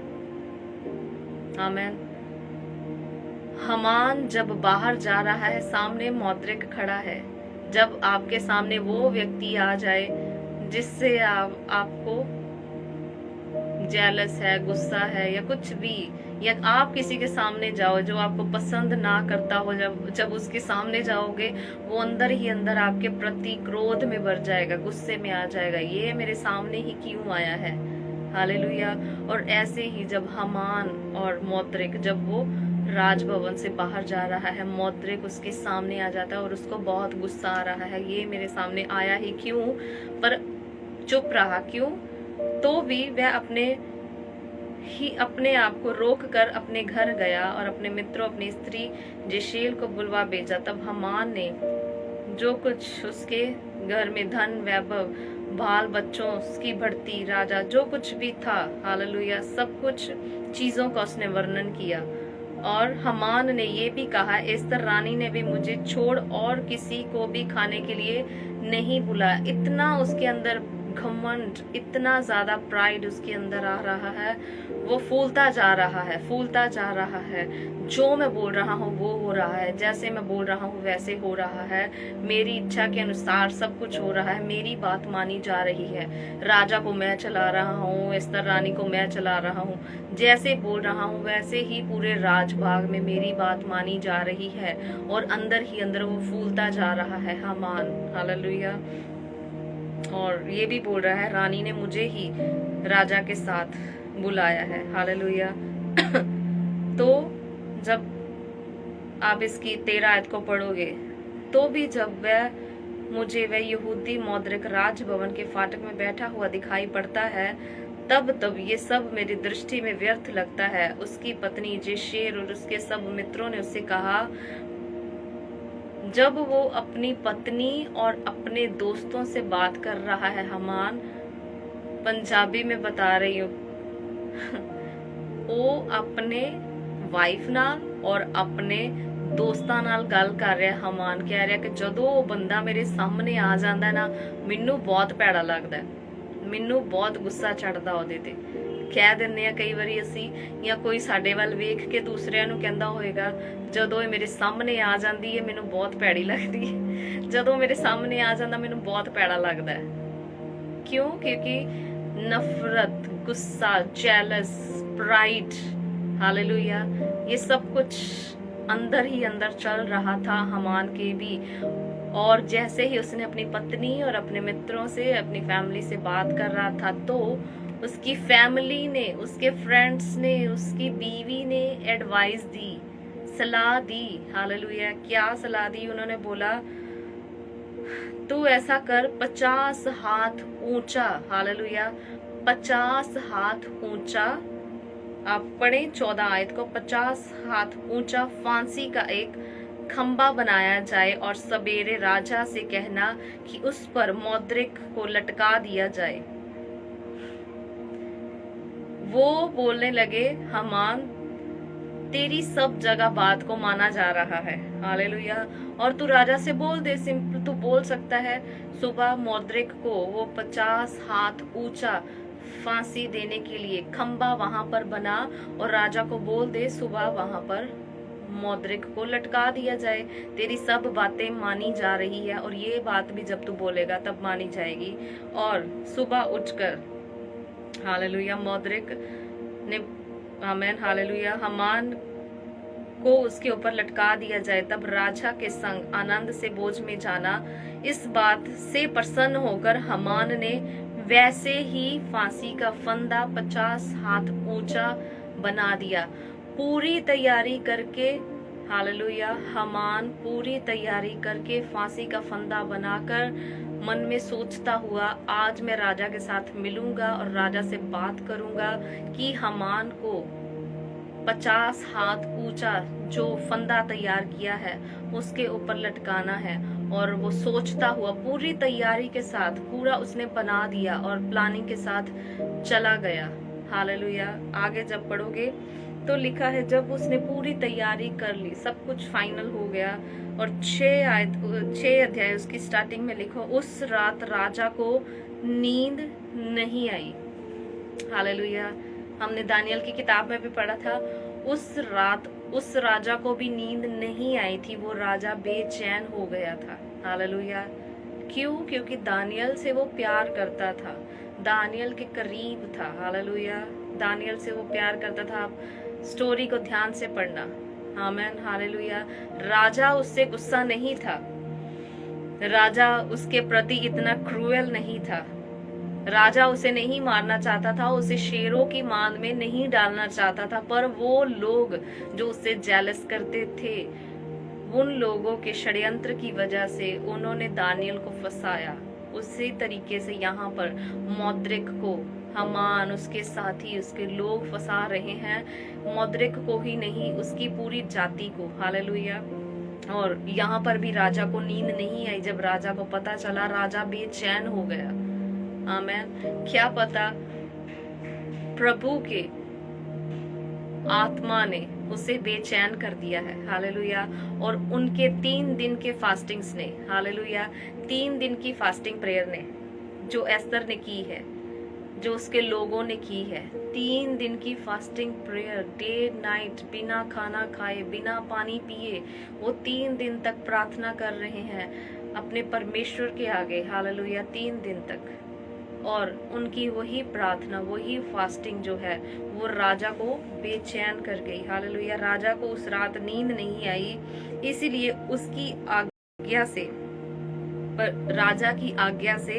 आमीन। हमान जब बाहर जा रहा है, सामने मौद्रिक खड़ा है। जब आपके सामने वो व्यक्ति आ जाए जिससे आपको जेलस है, गुस्सा है या कुछ भी, या आप किसी के सामने जाओ जो आपको पसंद ना करता हो, जब उसके सामने जाओगे वो अंदर ही अंदर आपके प्रति क्रोध में भर जाएगा, गुस्से में आ जाएगा, ये मेरे सामने ही क्यों आया है। हालेलुया। और ऐसे ही जब हमान और मौद्रिक, जब वो राजभवन से बाहर जा रहा है, मौद्रिक उसके सामने आ जाता है और उसको बहुत गुस्सा आ रहा है, ये मेरे सामने आया ही क्यों, पर चुप रहा क्यों। तो भी वह अपने आप को रोक कर अपने घर गया और अपने मित्रों, अपनी स्त्री जेशेल को बुलवा भेजा। तब हमान ने जो कुछ उसके घर में धन, वैभव, बाल बच्चों, उसकी बढ़ती, राजा, जो कुछ भी था, हालेलुया, सब कुछ चीजों का उसने वर्णन किया। और हमान ने ये भी कहा, एस्तर रानी ने भी मुझे छोड़ और किसी को भी खाने के लिए नहीं बुलाया। इतना उसके अंदर घमंड, इतना ज्यादा प्राइड उसके अंदर आ रहा है, वो फूलता जा रहा है, फूलता जा रहा है। जो मैं बोल रहा हूँ वो हो रहा है, जैसे मैं बोल रहा हूँ वैसे हो रहा है, मेरी इच्छा के अनुसार सब कुछ हो रहा है, मेरी बात मानी जा रही है। राजा को मैं चला रहा हूँ, एस्तर रानी को मैं चला रहा हूँ, जैसे बोल रहा हूँ वैसे ही पूरे राजभाग में मेरी बात मानी जा रही है, और अंदर ही अंदर वो फूलता जा रहा है हमान। हालेलुया। और ये भी बोल रहा है, रानी ने मुझे ही राजा के साथ बुलाया है। हालेलुया। तो जब आप इसकी 13 आयत को पढ़ोगे, तो भी जब वह यहूदी मौद्रिक राजभवन के फाटक में बैठा हुआ दिखाई पड़ता है, तब ये सब मेरी दृष्टि में व्यर्थ लगता है। उसकी पत्नी जेशेल और उसके सब मित्रों ने उससे कहा, जब वो अपनी पत्नी और अपने दोस्तों से बात कर रहा है, हमान, पंजाबी में बता रही हूँ वो अपने वाइफ नाल और अपने ਦੋਸਤਾਂ ਨਾਲ ਗੱਲ ਕਰ ਰਿਹਾ ਹਮਾਨ ਕਹਿ ਰਿਹਾ ਕਿ ਜਦੋਂ ਉਹ ਬੰਦਾ ਮੇਰੇ ਸਾਹਮਣੇ ਆ ਜਾਂਦਾ ਨਾ ਮੈਨੂੰ ਬਹੁਤ ਭੈੜਾ ਲੱਗਦਾ ਹੈ, ਮੈਨੂੰ ਬਹੁਤ ਗੁੱਸਾ ਚੜਦਾ ਉਹਦੇ ਤੇ। ਕਹਿ ਦਿੰਦੇ ਆ ਕਈ ਵਾਰੀ ਅਸੀਂ, ਜਾਂ ਕੋਈ ਸਾਡੇ ਵੱਲ ਵੇਖ ਕੇ ਦੂਸਰਿਆਂ ਨੂੰ ਕਹਿੰਦਾ ਹੋਏਗਾ ਜਦੋਂ ਇਹ ਮੇਰੇ ਸਾਹਮਣੇ ਆ ਜਾਂਦੀ ਹੈ ਮੈਨੂੰ ਬਹੁਤ ਭੈੜੀ ਲੱਗਦੀ ਹੈ, ਜਦੋਂ ਮੇਰੇ ਸਾਹਮਣੇ ਆ ਜਾਂਦਾ ਮੈਨੂੰ ਬਹੁਤ ਭੈੜਾ ਲੱਗਦਾ ਹੈ। क्यों? क्योंकि नफरत, गुस्सा, जेलस, प्राइड, हालेलुया, ये सब कुछ अंदर ही अंदर चल रहा था हमान के भी। और जैसे ही उसने अपनी पत्नी और अपने मित्रों से, अपनी फैमिली से बात कर रहा था तो उसकी फैमिली ने, उसके फ्रेंड्स ने, उसकी बीवी ने एडवाइस दी, सलाह दी। हालेलुया, क्या सलाह दी? उन्होंने बोला तू ऐसा कर 50 हाथ ऊंचा, हालेलुया, 50 हाथ ऊंचा, आप पढ़े 14 आयत को, 50 हाथ ऊंचा फांसी का एक खंबा बनाया जाए और सवेरे राजा से कहना कि उस पर मौद्रिक को लटका दिया जाए। वो बोलने लगे हमान तेरी सब जगह बात को माना जा रहा है, हालेलुया, और तू राजा से बोल दे, सिंपल तू बोल सकता है सुबह मौद्रिक को वो 50 हाथ ऊंचा फांसी देने के लिए खंबा वहां पर बना और राजा को बोल दे सुबह वहां पर मौद्रिक को लटका दिया जाए। तेरी सब बातें मानी जा रही है और ये बात भी जब तू बोलेगा तब मानी जाएगी। और सुबह उठकर, हालेलुया, मौद्रिक ने, आमेन, हालेलुया, हमान को उसके ऊपर लटका दिया जाए। तब राजा के संग आनंद से बोझ में जाना। इस बात से प्रसन्न होकर हमान ने वैसे ही फांसी का फंदा 50 हाथ ऊंचा बना दिया। पूरी तैयारी करके, हालेलुया, हमान पूरी तैयारी करके फांसी का फंदा बनाकर मन में सोचता हुआ आज मैं राजा के साथ मिलूंगा और राजा से बात करूंगा कि हमान को 50 हाथ ऊंचा जो फंदा तैयार किया है उसके ऊपर लटकाना है। और वो सोचता हुआ पूरी तैयारी के साथ, पूरा उसने बना दिया और प्लानिंग के साथ चला गया। हालेलुया, आगे जब पढ़ोगे तो लिखा है जब उसने पूरी तैयारी कर ली, सब कुछ फाइनल हो गया। और 6 अध्याय उसकी स्टार्टिंग में लिखो, उस रात राजा को नींद नहीं आई। हालेलुया, हमने दानियल की किताब में भी पढ़ा था, उस रात उस राजा को भी नींद नहीं आई थी, वो राजा बेचैन हो गया था। हालेलुया, क्यों? क्योंकि दानियल से वो प्यार करता था, दानियल के करीब था। हालेलुया, दानियल से वो प्यार करता था। आप स्टोरी को ध्यान से पढ़ना। आमेन, हालेलुया। राजा उससे गुस्सा नहीं था, राजा उसके प्रति इतना क्रूएल नहीं था, राजा उसे नहीं मारना चाहता था, उसे शेरों की मान में नहीं डालना चाहता था। पर वो लोग जो उससे जेलस करते थे, उन लोगों के षड्यंत्र की वजह से उन्होंने दानियल को फंसाया। उसी तरीके से यहाँ पर मौद्रिक को हमान, उसके साथी, उसके लोग फंसा रहे हैं। मौद्रिक को ही नहीं, उसकी पूरी जाति को। हालेलुया। और यहाँ पर भी राजा को नींद नहीं आई। जब राजा को पता चला, राजा बेचैन हो गया। आमेन। क्या पता प्रभु के आत्मा ने उसे बेचैन कर दिया है। हालेलुया। और उनके 3 दिन के फास्टिंग्स ने, हालेलुया, 3 दिन की फास्टिंग प्रेयर ने, जो एस्तर ने की है, जो उसके लोगों ने की है, 3 दिन की फास्टिंग प्रेयर, डे नाइट, बिना खाना खाए, बिना पानी पिए, वो 3 दिन तक प्रार्थना कर रहे हैं अपने परमेश्वर के आगे। हालेलुया, 3 दिन तक। और उनकी वही प्रार्थना, वही फास्टिंग जो है, वो राजा को बेचैन कर गई। हालेलुया। राजा को उस रात नींद नहीं आई, इसीलिए उसकी आज्ञा से, राजा की आज्ञा से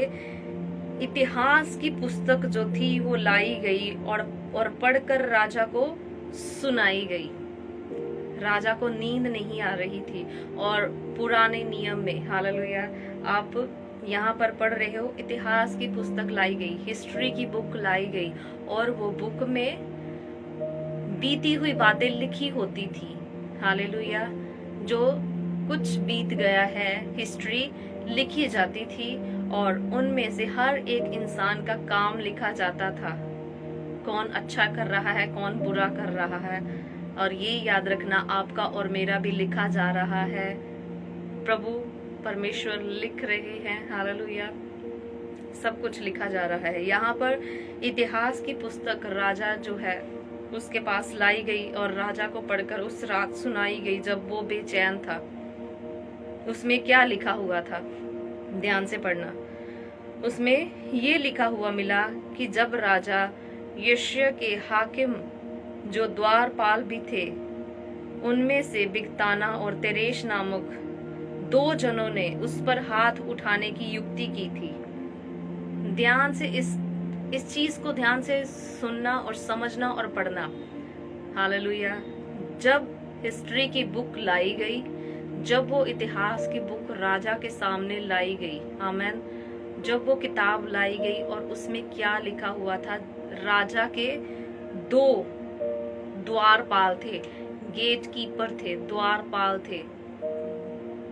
इतिहास की पुस्तक जो थी वो लाई गई और पढ़कर राजा को सुनाई गई। राजा को नींद नहीं आ रही थी। और पुराने नियम में, हालेलुया, आप यहाँ पर पढ़ रहे हो, इतिहास की पुस्तक लाई गई, हिस्ट्री की बुक लाई गई, और वो बुक में बीती हुई बातें लिखी होती थी। हालेलुया। जो कुछ बीत गया है, हिस्ट्री लिखी जाती थी और उनमें से हर एक इंसान का काम लिखा जाता था। कौन अच्छा कर रहा है, कौन बुरा कर रहा है। और ये याद रखना आपका और मेरा भी लिखा जा रहा है। प्रभु परमेश्वर लिख रहे हैं, हालेलुया। सब कुछ लिखा जा रहा है। यहाँ पर इतिहास की पुस्तक राजा जो है उसके पास लाई गई और राजा को पढ़कर उस रात सुनाई गई जब वो बेचैन था। उसमें क्या लिखा हुआ था, ध्यान से पढ़ना। उसमें ये लिखा हुआ मिला कि जब राजा यशायाह के हाकिम जो द्वारपाल भी थे, उनमें से बिगताना और तेरेश नामक 2 जनों ने उस पर हाथ उठाने की युक्ति की थी। ध्यान से इस चीज को ध्यान से सुनना और समझना और पढ़ना, हालेलुया। जब हिस्ट्री की बुक लाई गई, जब वो इतिहास की बुक राजा के सामने लाई गई, आमेन, जब वो किताब लाई गई और उसमें क्या लिखा हुआ था, राजा के 2 द्वारपाल थे, गेट कीपर थे, द्वारपाल थे,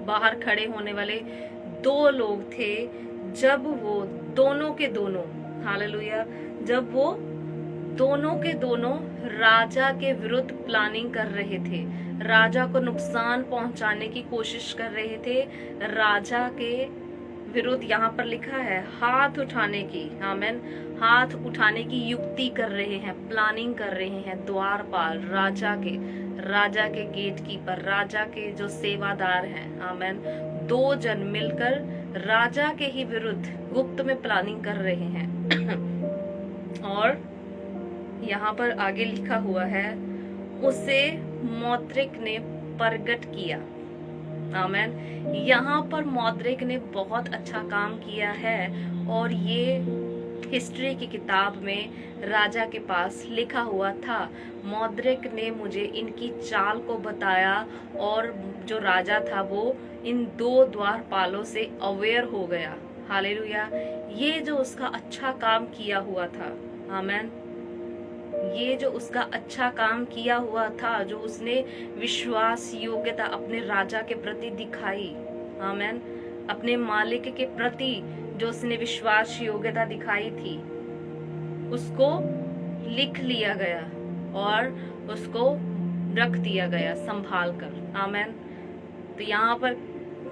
बाहर खड़े होने वाले 2 लोग थे। जब वो दोनों के दोनों, हालेलुया, जब वो दोनों के दोनों राजा के विरुद्ध प्लानिंग कर रहे थे, राजा को नुकसान पहुंचाने की कोशिश कर रहे थे, राजा के विरुद्ध यहाँ पर लिखा है हाथ उठाने की, आमेन, हाथ उठाने की युक्ति कर रहे हैं, प्लानिंग कर रहे हैं द्वारपाल, राजा के गेट कीपर, राजा के जो सेवादार हैं, आमेन, 2 जन मिलकर राजा के ही विरुद्ध गुप्त में प्लानिंग कर रहे हैं। और यहाँ पर आगे लिखा हुआ है, उसे मौद्रिक ने प्रगट किया, आमेन। यहाँ पर मौद्रिक ने बहुत अच्छा काम किया है और ये हिस्ट्री की किताब में राजा के पास लिखा हुआ था। मौद्रिक ने मुझे इनकी चाल को बताया और जो राजा था वो इन 2 द्वारपालों से अवेयर हो गया, हालेलुया। ये जो उसका अच्छा काम किया हुआ था, आमेन, ये जो उसका अच्छा काम किया हुआ था, जो उसने विश्वास योग्यता अपने राजा के प्रति दिखाई, आमेन, अपने मालिक के प्रति जो उसने विश्वास योग्यता दिखाई थी, उसको लिख लिया गया और उसको रख दिया गया संभाल कर, आमेन। तो यहाँ पर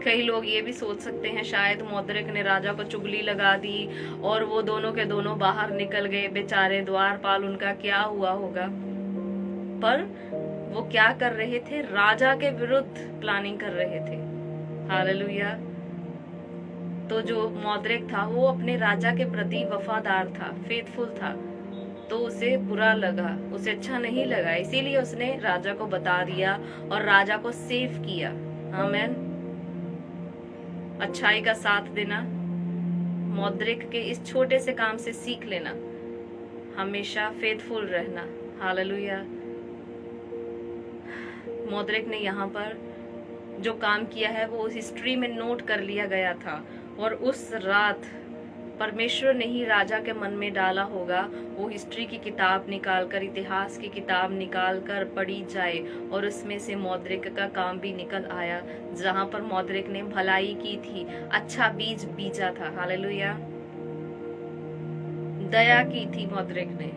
कई लोग ये भी सोच सकते हैं शायद मौद्रिक ने राजा को चुगली लगा दी और वो दोनों के दोनों बाहर निकल गए, बेचारे द्वारपाल, उनका क्या हुआ होगा। पर वो क्या कर रहे थे, राजा के विरुद्ध प्लानिंग कर रहे थे, हालेलुया। तो जो मौद्रिक था वो अपने राजा के प्रति वफादार था, फेथफुल था, तो उसे बुरा लगा, उसे अच्छा नहीं लगा, इसीलिए उसने राजा को बता दिया और राजा को सेव किया, आमेन। अच्छाई का साथ देना, मौद्रिक के इस छोटे से काम से सीख लेना, हमेशा फेथफुल रहना, हालेलुया। मौद्रिक ने यहाँ पर जो काम किया है वो हिस्ट्री में नोट कर लिया गया था और उस रात परमेश्वर ने ही राजा के मन में डाला होगा वो हिस्ट्री की किताब निकालकर, इतिहास की किताब निकालकर पढ़ी जाए और उसमें से मौद्रिक का काम भी निकल आया, जहां पर मौद्रिक ने भलाई की थी, अच्छा बीज बीजा था, हालेलुया। दया की थी मौद्रिक ने।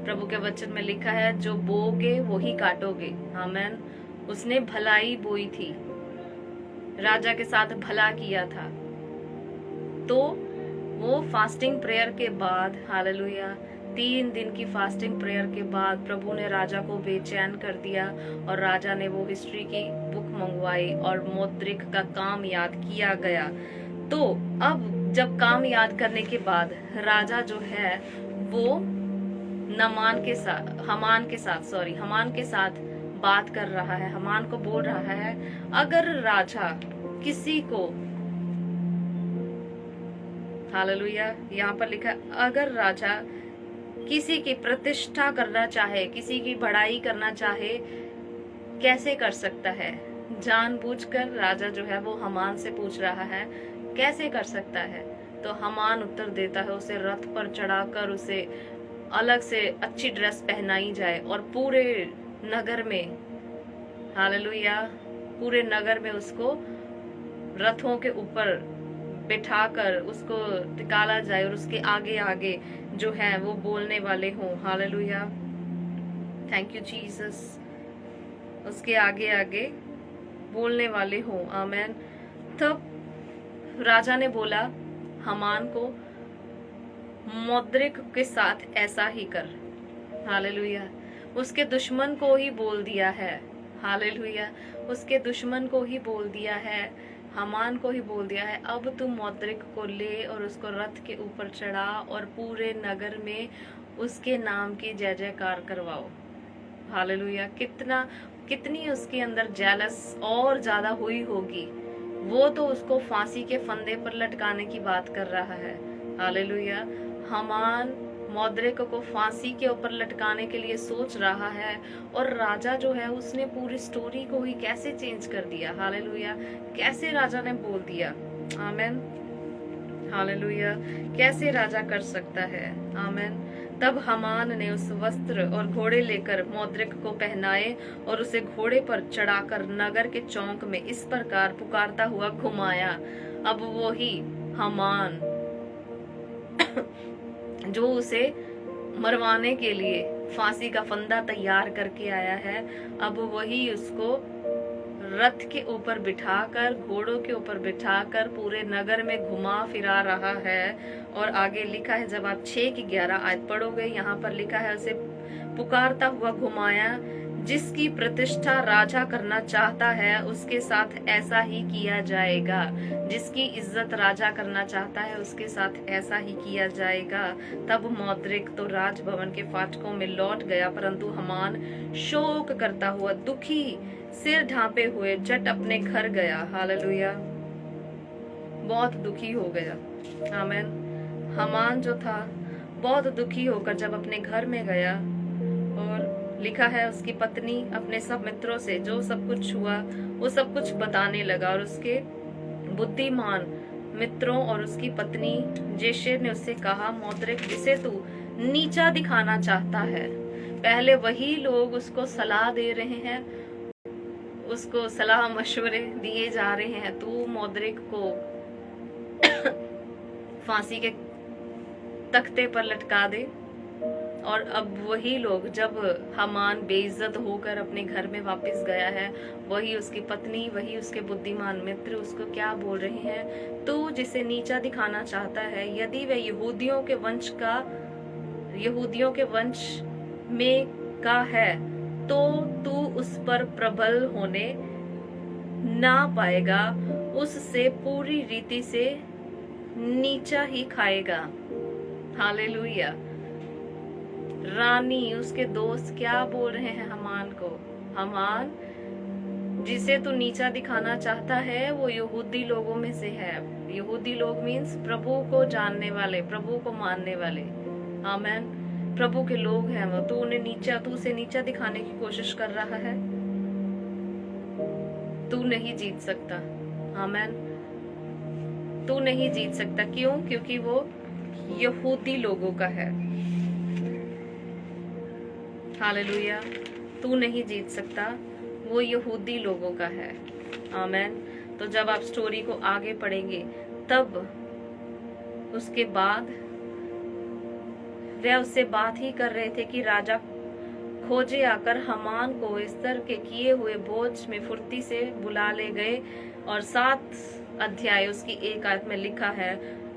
प्रभु के वचन में लिखा है, जो बोओगे वही काटोगे, आमेन। उसने भलाई बोई थी, राजा के साथ भला किया था। तो वो फास्टिंग प्रेयर के बाद, हालेलुया, 3 दिन की फास्टिंग प्रेयर के बाद प्रभु ने राजा को बेचैन कर दिया और राजा ने वो हिस्ट्री की बुक मंगवाई और मौद्रिक का काम याद किया गया। तो अब जब काम याद करने के बाद राजा जो है वो हमान के साथ बात कर रहा है, हमान को बोल रहा है, अगर राजा किसी को, हालेलुया, यहाँ पर लिखा है, अगर राजा किसी की प्रतिष्ठा करना चाहे, किसी की बड़ाई करना चाहे, कैसे कर सकता है। जानबूझकर राजा जो है वो हमान से पूछ रहा है कैसे कर सकता है। तो हमान उत्तर देता है, उसे रथ पर चढ़ाकर उसे अलग से अच्छी ड्रेस पहनाई जाए और पूरे नगर में, हालेलुया, पूरे नगर में उसको रथों के ऊपर बिठाकर उसको निकाला जाए और उसके आगे आगे जो है वो बोलने वाले हों, हालेलुया। Thank you Jesus. उसके आगे आगे बोलने वाले हो। आमेन। तब राजा ने बोला हामान को, मोद्रेक के साथ ऐसा ही कर। हालेलुया। उसके दुश्मन को ही बोल दिया है। हालेलुया। उसके दुश्मन को ही बोल दिया है, हामान को ही बोल दिया है, अब तुम मोद्रेक को ले और उसको रथ के ऊपर चढ़ा और पूरे नगर में उसके नाम की जय जयकार करवाओ। हालेलुया। कितनी उसके अंदर जेलस और ज्यादा हुई होगी। वो तो उसको फांसी के फंदे पर लटकाने की बात कर रहा है। हालेलुया। हामान मोद्रेक को फांसी के ऊपर लटकाने के लिए सोच रहा है, और राजा जो है उसने पूरी स्टोरी को ही कैसे चेंज कर दिया। हालेलुया। कैसे राजा ने बोल दिया। आमेन। हालेलुया। कैसे राजा कर सकता है। आमेन। तब हामान ने उस वस्त्र और घोड़े लेकर मोद्रेक को पहनाए और उसे घोड़े पर चढ़ाकर नगर के चौक में इस प्रकार पुकारता हुआ घुमाया। अब वही हामान जो उसे मरवाने के लिए फांसी का फंदा तैयार करके आया है, अब वही उसको रथ के ऊपर बिठाकर, घोड़ों के ऊपर बिठाकर पूरे नगर में घुमा फिरा रहा है। और आगे लिखा है, जब आप 6 की 11 आयत पढ़ोगे, यहाँ पर लिखा है उसे पुकारता हुआ घुमाया, जिसकी प्रतिष्ठा राजा करना चाहता है उसके साथ ऐसा ही किया जाएगा। जिसकी इज्जत राजा करना चाहता है उसके साथ ऐसा ही किया जाएगा। तब मोद्रेक तो राजभवन के फाटकों में लौट गया, परंतु हामान शोक करता हुआ, दुखी, सिर ढांपे हुए झट अपने घर गया। हालेलुया। बहुत दुखी हो गया। आमेन। हामान जो था बहुत दुखी होकर जब अपने घर में गया, और लिखा है उसकी पत्नी अपने सब मित्रों से जो सब कुछ हुआ वो सब कुछ बताने लगा, और उसके बुद्धिमान मित्रों और उसकी पत्नी जेशेर ने उससे कहा, मोद्रेक जिसे तू नीचा दिखाना चाहता है, पहले वही लोग उसको सलाह दे रहे हैं, उसको सलाह मशवरे दिए जा रहे हैं, तू मोद्रेक को फांसी के तख्ते पर लटका दे। और अब वही लोग, जब हामान बेइज्जत होकर अपने घर में वापस गया है, वही उसकी पत्नी, वही उसके बुद्धिमान मित्र उसको क्या बोल रहे हैं, तू जिसे नीचा दिखाना चाहता है, यदि वह यहूदियों के वंश में का है, तो तू उस पर प्रबल होने ना पाएगा, उससे पूरी रीति से नीचा ही खाएगा। हालेलुया। रानी, उसके दोस्त क्या बोल रहे हैं हामान को, हामान जिसे तू नीचा दिखाना चाहता है वो यहूदी लोगों में से है। यहूदी लोग मीन्स प्रभु को जानने वाले, प्रभु को मानने वाले। आमेन। प्रभु के लोग हैं वो। तू उसे नीचा दिखाने की कोशिश कर रहा है, तू नहीं जीत सकता। आमेन। तू नहीं जीत सकता। क्यों? क्योंकि वो यहूदी लोगों का है। हालेलुया। तू नहीं जीत सकता, वो यहूदी लोगों का है। आमेन। तो जब आप स्टोरी को आगे पढ़ेंगे, तब उसके बाद वे उससे बात ही कर रहे थे कि राजा खोजे आकर हामान को स्तर के किए हुए बोझ में फुर्ती से बुला ले गए। और 7 अध्याय उसकी 1 आयत में लिखा है।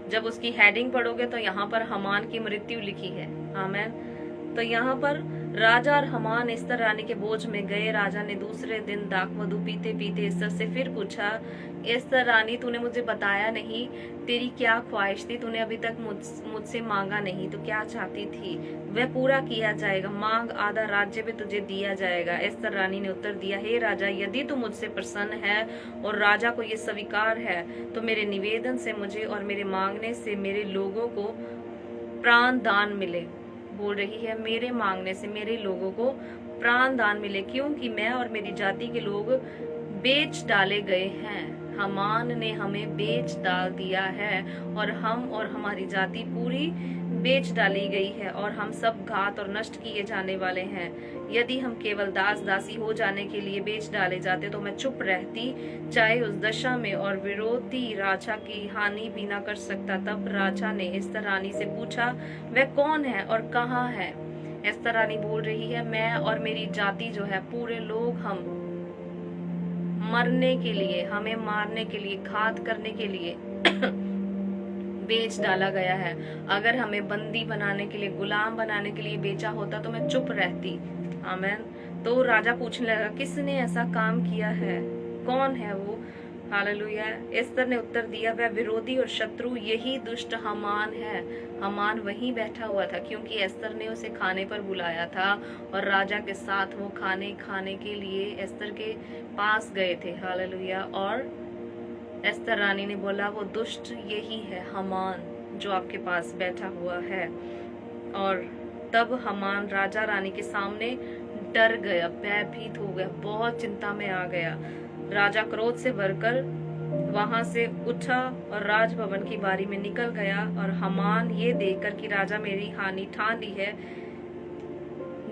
जब उसकी हेडिंग पढ़ोगे तो यहाँ पर हामान की मृत्यु लिखी है। आमेन। तो यहाँ पर राजा और हामान एस्तर रानी के बोझ में गए। राजा ने दूसरे दिन दाखमधु पीते पीते एस्तर से फिर पूछा, एस्तर रानी, तूने मुझे बताया नहीं, तेरी क्या ख्वाहिश थी? तूने अभी तक मुझसे मांगा नहीं, तो क्या चाहती थी? वह पूरा किया जाएगा। मांग, आधा राज्य भी तुझे दिया जाएगा। एस्तर रानी ने उत्तर दिया, हे राजा, यदि तू मुझसे प्रसन्न है और राजा को ये स्वीकार है, तो मेरे निवेदन से मुझे और मेरे मांगने से मेरे लोगों को प्राण दान मिले। बोल रही है, मेरे मांगने से मेरे लोगों को प्राण दान मिले, क्योंकि मैं और मेरी जाति के लोग बेच डाले गए हैं। हामान ने हमें बेच डाल दिया है, और हम और हमारी जाति पूरी बेच डाली गई है, और हम सब घात और नष्ट किए जाने वाले हैं। यदि हम केवल दास दासी हो जाने के लिए बेच डाले जाते तो मैं चुप रहती, चाहे उस दशा में, और विरोधी राजा की हानि भी न कर सकता। तब राजा ने एस्तर रानी से पूछा, वह कौन है और कहाँ है? एस्तर रानी बोल रही है, मैं और मेरी जाति जो है, पूरे लोग हम मरने के लिए, हमें मारने के लिए, घात करने के लिए बेच डाला गया है। अगर हमें बंदी बनाने के लिए, गुलाम बनाने के लिए बेचा होता तो मैं चुप रहती। आमीन। तो राजा पूछने लगा, किसने ऐसा काम किया है, कौन है वो? हालेलुया। एस्तर ने उत्तर दिया, वह विरोधी और शत्रु, यही दुष्ट हामान है। हामान वहीं बैठा हुआ था क्योंकि एस्तर ने उसे खाने पर बुलाया था और राजा के साथ वो खाने के लिए एस्तर के पास गए थे। हालेलुया। और एस्तर रानी ने बोला, वो दुष्ट यही है हामान जो आपके पास बैठा हुआ है। और तब हामान राजा रानी के सामने डर गया, भयभीत हो गया, बहुत चिंता में आ गया। राजा क्रोध से भरकर वहां से उठा और राजभवन की बारी में निकल गया। और हामान ये देखकर कि राजा मेरी हानि ठान ली है,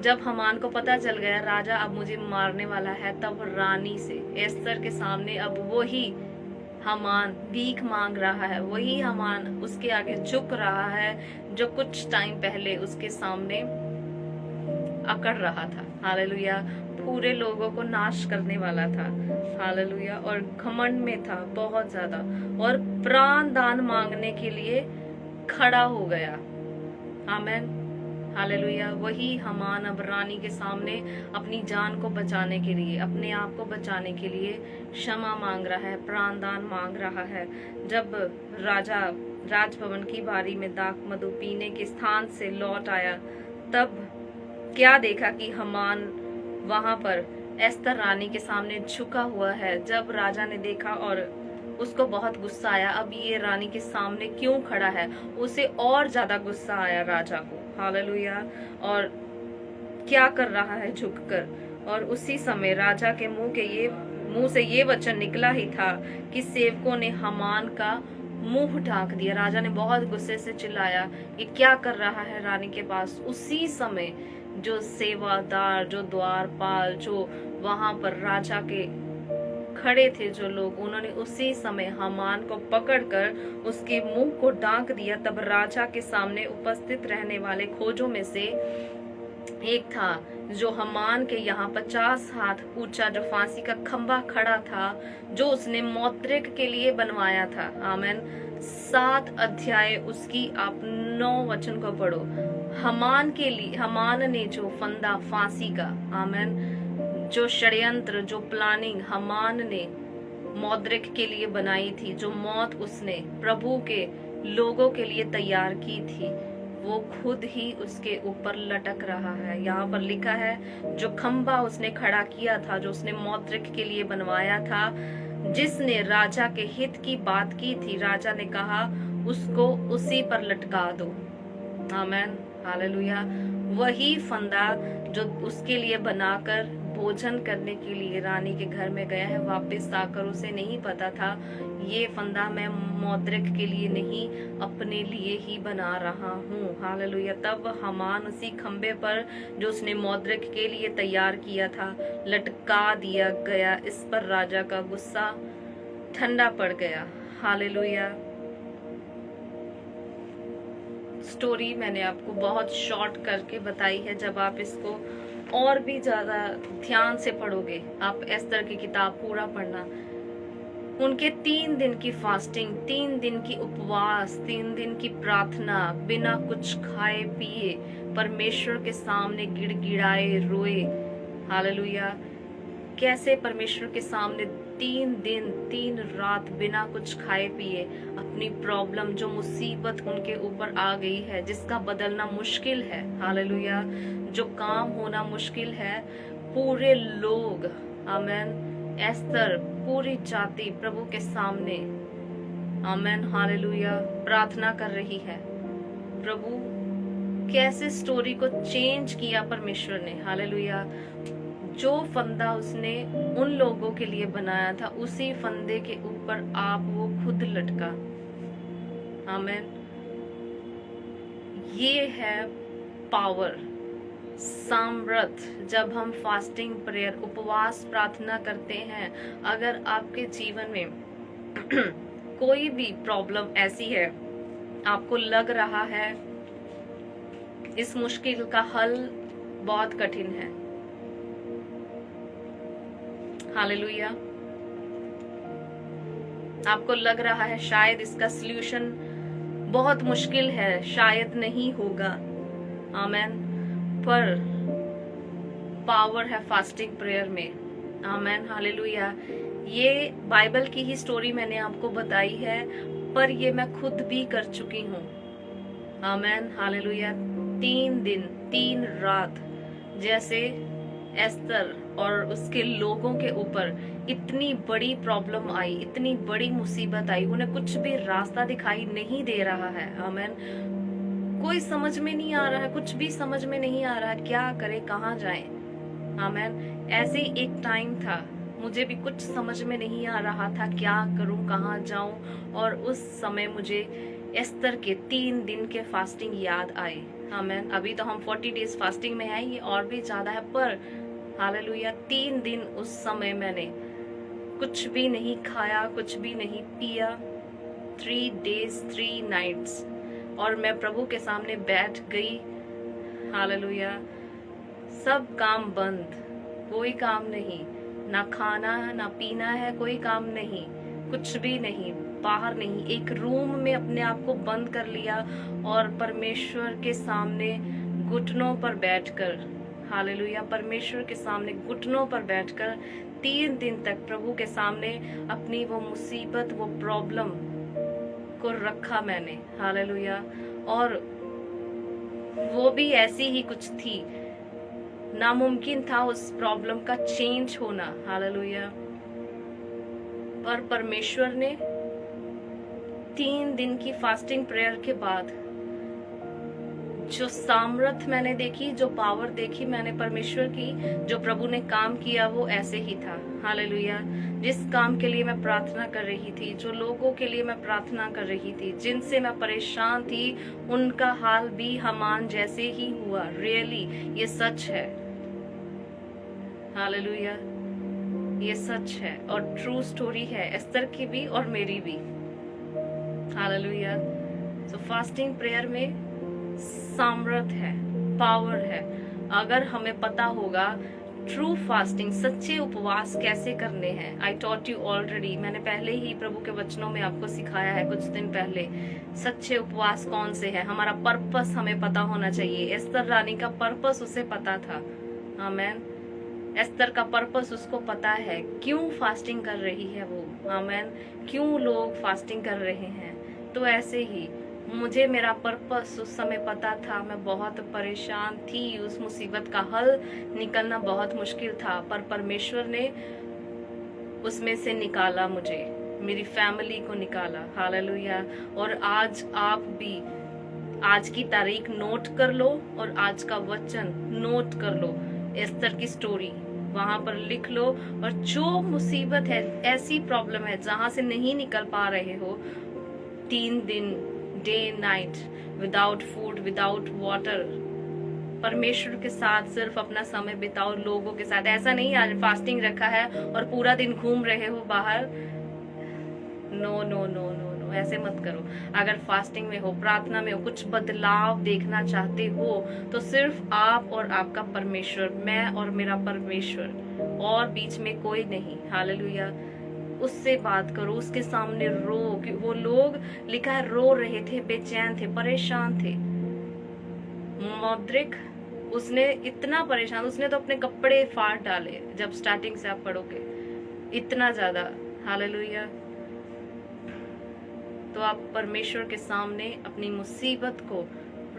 जब हामान को पता चल गया राजा अब मुझे मारने वाला है, तब रानी से एस्तर के सामने अब वही हामान भीख मांग रहा है, वही हामान उसके आगे झुक रहा है जो कुछ टाइम पहले उसके सामने अकड़ रहा था। हालेलुया। पूरे लोगों को नाश करने वाला था। हालेलुया। और घमंड में था बहुत ज्यादा, और प्राण दान मांगने के लिए खड़ा हो गया। आमीन। हालेलुया। वही हामान अब रानी के सामने अपनी जान को बचाने के लिए, अपने आप को बचाने के लिए क्षमा मांग रहा है, प्राण दान मांग रहा है। जब राजा राजभवन की बारी में दाख मधु पीने के स्थान से लौट आया, तब क्या देखा कि हामान वहां पर एस्तर रानी के सामने झुका हुआ है। जब राजा ने देखा और उसको बहुत गुस्सा आया, अब ये रानी के सामने क्यों खड़ा है, उसे और ज्यादा गुस्सा आया राजा को। हालेलुया। और क्या कर रहा है झुककर। और उसी समय राजा के मुंह से ये वचन निकला ही था कि सेवकों ने हामान का मुंह ढांक दिया। राजा ने बहुत गुस्से से चिल्लाया कि क्या कर रहा है रानी के पास। उसी समय जो सेवादार, जो द्वारपाल, जो वहां पर राजा के खड़े थे जो लोग, उन्होंने उसी समय हामान को पकड़कर उसके मुंह को ढांक दिया। तब राजा के सामने उपस्थित रहने वाले खोजों में से एक था जो हामान के यहाँ 50 हाथ ऊंचा, जो फांसी का खंभा खड़ा था, जो उसने मौद्रिक के लिए बनवाया था। आमीन। 7 अध्याय उसकी आप 9 वचन को पढ़ो। हामान ने जो फंदा फांसी का, आमीन, जो षड्यंत्र, जो प्लानिंग हामान ने मौद्रिक के लिए बनाई थी, जो मौत उसने प्रभु के लोगों के लिए तैयार की थी, वो खुद ही उसके ऊपर लटक रहा है। यहाँ पर लिखा है जो खंभा उसने खड़ा किया था, जो उसने मौद्रिक के लिए बनवाया था, जिसने राजा के हित की बात की थी, राजा ने कहा उसको उसी पर लटका दो। आमीन। हालेलुया। वही फंदा जो उसके लिए बनाकर भोजन करने के लिए रानी के घर में गया है, वापस आकर उसे नहीं पता था ये फंदा मैं मौद्रिक के लिए नहीं, अपने लिए ही बना रहा हूँ। हालेलुया। तब हामान उसी खंबे पर जो उसने मौद्रिक के लिए तैयार किया था लटका दिया गया। इस पर राजा का गुस्सा ठंडा पड़ गया। हालेलुया। स्टोरी मैंने आपको बहुत शॉर्ट करके बताई है। जब आप इसको और भी ज्यादा ध्यान से पढ़ोगे, आप एस्तर की किताब पूरा पढ़ना, उनके 3 दिन की फास्टिंग, 3 दिन की उपवास, 3 दिन की प्रार्थना, बिना कुछ खाए पिए परमेश्वर के सामने गिड़गिड़ाए, रोए। हालेलुया। कैसे परमेश्वर के सामने 3 दिन 3 रात बिना कुछ खाए पिए अपनी प्रॉब्लम, जो मुसीबत उनके ऊपर आ गई है, जिसका बदलना मुश्किल है, हालेलुया, जो काम होना मुश्किल है, पूरे लोग, आमीन, एस्तर, पूरी जाति प्रभु के सामने, आमीन, हालेलुया, प्रार्थना कर रही है। प्रभु कैसे स्टोरी को चेंज किया परमेश्वर ने। हालेलुया। जो फंदा उसने उन लोगों के लिए बनाया था, उसी फंदे के ऊपर आप वो खुद लटका। आमीन। ये है पावर, सामर्थ। जब हम फास्टिंग, प्रेयर, उपवास, प्रार्थना करते हैं, अगर आपके जीवन में कोई भी प्रॉब्लम ऐसी है, आपको लग रहा है इस मुश्किल का हल बहुत कठिन है। हालेलुया। आपको लग रहा है शायद इसका सल्यूशन बहुत मुश्किल है, शायद नहीं होगा। आमेन। पर पावर है फास्टिंग प्रेयर में। आमेन। हालेलुया। ये बाइबल की ही स्टोरी मैंने आपको बताई है, पर ये मैं खुद भी कर चुकी हूँ। आमेन। हालेलुया। 3 दिन 3 रात जैसे एस्तर और उसके लोगों के ऊपर इतनी बड़ी प्रॉब्लम आई, इतनी बड़ी मुसीबत आई, उन्हें कुछ भी रास्ता दिखाई नहीं दे रहा है। आमेन। कोई समझ में नहीं आ रहा है, कुछ भी समझ में नहीं आ रहा है, क्या करे, कहाँ जाए। आमेन। ऐसे ही एक टाइम था, मुझे भी कुछ समझ में नहीं आ रहा था, क्या करूं, कहाँ जाऊं। और उस समय मुझे एस्तर के 3 दिन के फास्टिंग याद आए। आमेन। अभी तो हम 40 डेज फास्टिंग में हैं, ये और भी ज्यादा है, पर हालेलुया 3 दिन उस समय मैंने कुछ भी नहीं खाया, कुछ भी नहीं पिया। 3 days 3 nights। और मैं प्रभु के सामने बैठ गई। हालेलुया। सब काम बंद, कोई काम नहीं, ना खाना ना पीना है, कोई काम नहीं, कुछ भी नहीं, बाहर नहीं, एक रूम में अपने आप को बंद कर लिया और परमेश्वर के सामने घुटनों पर बैठकर, हालेलुया, परमेश्वर के सामने घुटनों पर बैठकर 3 दिन तक प्रभु के सामने अपनी वो मुसीबत, वो प्रॉब्लम को रखा मैंने। हालेलुया। और वो भी ऐसी ही कुछ थी, नामुमकिन था उस प्रॉब्लम का चेंज होना। हालेलुया। पर परमेश्वर ने 3 दिन की फास्टिंग प्रेयर के बाद जो सामर्थ मैंने देखी, जो पावर देखी मैंने परमेश्वर की, जो प्रभु ने काम किया, वो ऐसे ही था। हालेलुया। जिस काम के लिए मैं प्रार्थना कर रही थी, जो लोगों के लिए मैं प्रार्थना कर रही थी, जिनसे मैं परेशान थी, उनका हाल भी हमान जैसे ही हुआ। रियली ये सच है। हालेलुया। ये सच है और ट्रू स्टोरी है, एस्तर की भी और मेरी भी। हालेलुया। सो फास्टिंग प्रेयर में सामर्थ है, पावर है। अगर हमें पता होगा ट्रू फास्टिंग, सच्चे उपवास कैसे करने हैं। आई टॉट यू ऑलरेडी, मैंने पहले ही प्रभु के वचनों में आपको सिखाया है कुछ दिन पहले। सच्चे उपवास कौन से हैं, हमारा पर्पस हमें पता होना चाहिए। एस्तर रानी का पर्पस उसे पता था। आमेन। एस्तर का पर्पस उसको पता है, क्यों फास्टिंग कर रही है वो। आमेन। क्यों लोग फास्टिंग कर रहे हैं। तो ऐसे ही मुझे मेरा पर्पस उस समय पता था। मैं बहुत परेशान थी, उस मुसीबत का हल निकलना बहुत मुश्किल था, पर परमेश्वर ने उसमें से निकाला मुझे, मेरी फैमिली को निकाला। हालेलुया। और आज आप भी आज की तारीख नोट कर लो और आज का वचन नोट कर लो। एस्तर की स्टोरी वहां पर लिख लो, और जो मुसीबत है, ऐसी प्रॉब्लम है जहां से नहीं निकल पा रहे हो, 3 दिन day night without food, without water, परमेश्वर के साथ सिर्फ अपना समय बिताओ, लोगों के साथ। ऐसा नहीं आज फास्टिंग रखा है और पूरा दिन घूम रहे हो बाहर। No no no no no, ऐसे मत करो। अगर फास्टिंग में हो, प्रार्थना में हो, कुछ बदलाव देखना चाहते हो, तो सिर्फ आप और आपका परमेश्वर, मैं और मेरा परमेश्वर, और बीच में कोई नहीं। हालेलुया। उससे बात करो, उसके सामने रो। वो लोग लिखा है रो रहे थे, बेचैन थे, परेशान थे। मौद्रिक, उसने इतना परेशान, उसने तो अपने कपड़े फाड़ डाले। जब स्टार्टिंग से आप पढ़ोगे, इतना ज्यादा। हालेलुया। तो आप परमेश्वर के सामने अपनी मुसीबत को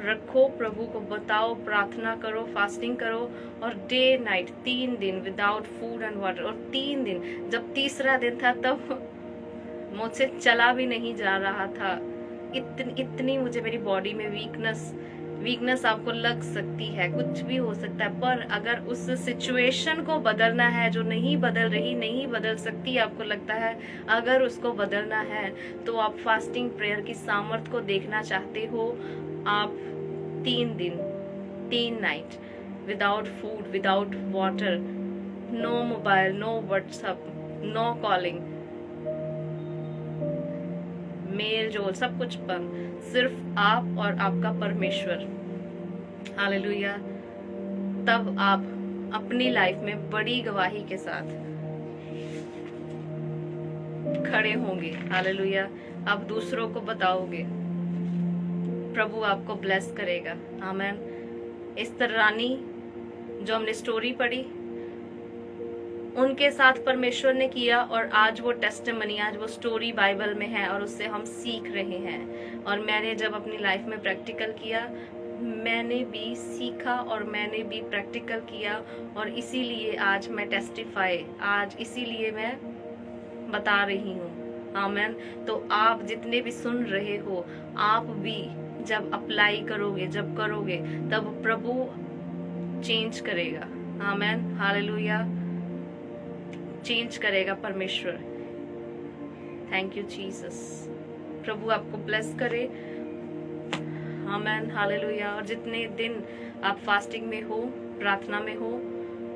रखो, प्रभु को बताओ, प्रार्थना करो, फास्टिंग करो, और डे नाइट 3 दिन विदाउट फूड एंड वाटर। और 3 दिन, जब तीसरा दिन था तब मुझसे चला भी नहीं जा रहा था। इतनी मुझे, मेरी बॉडी में वीकनेस आपको लग सकती है, कुछ भी हो सकता है। पर अगर उस सिचुएशन को बदलना है जो नहीं बदल रही, नहीं बदल सकती, आपको लगता है अगर उसको बदलना है, तो आप फास्टिंग प्रेयर की सामर्थ को देखना चाहते हो, आप 3 दिन 3 night without food, without water, no mobile, no WhatsApp, no calling, मेल जोल, सब कुछ बंद, सिर्फ आप और आपका परमेश्वर। हालेलुया, तब आप अपनी लाइफ में बड़ी गवाही के साथ खड़े होंगे। हालेलुया, आप दूसरों को बताओगे, प्रभु आपको ब्लेस करेगा। आमेन। एस्तर रानी जो हमने स्टोरी पढ़ी, उनके साथ परमेश्वर ने किया और आज वो टेस्टिमनी, आज वो स्टोरी बाइबल में है और उससे हम सीख रहे हैं। और मैंने जब अपनी लाइफ में प्रैक्टिकल किया, मैंने भी सीखा और मैंने भी प्रैक्टिकल किया, और इसीलिए आज मैं टेस्टिफाई, आज इसीलिए मैं बता रही हूँ। आमेन। तो आप जितने भी सुन रहे हो, आप भी जब अप्लाई करोगे, जब करोगे, तब प्रभु चेंज करेगा। आमेन। हालेलुया, चेंज करेगा परमेश्वर। Thank you Jesus. प्रभु आपको ब्लेस करे। आमेन। हालेलुया। और जितने दिन आप फास्टिंग में हो, प्रार्थना में हो,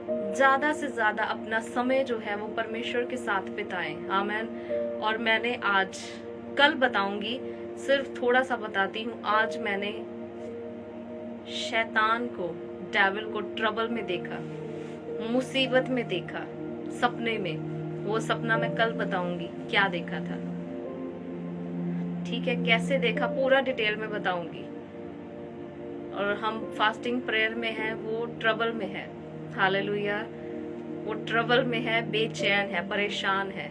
ज्यादा से ज्यादा अपना समय जो है वो परमेश्वर के साथ बिताएं। आमेन। और मैंने आज, कल बताऊंगी, सिर्फ थोड़ा सा बताती हूँ। आज मैंने शैतान को, डेविल को ट्रबल में देखा, मुसीबत में देखा, सपने में। वो सपना मैं कल बताऊंगी क्या देखा था। ठीक है, कैसे देखा पूरा डिटेल में बताऊंगी। और हम फास्टिंग प्रेयर में हैं, वो ट्रबल में है। हालेलुया, वो ट्रबल में है, बेचैन है, परेशान है।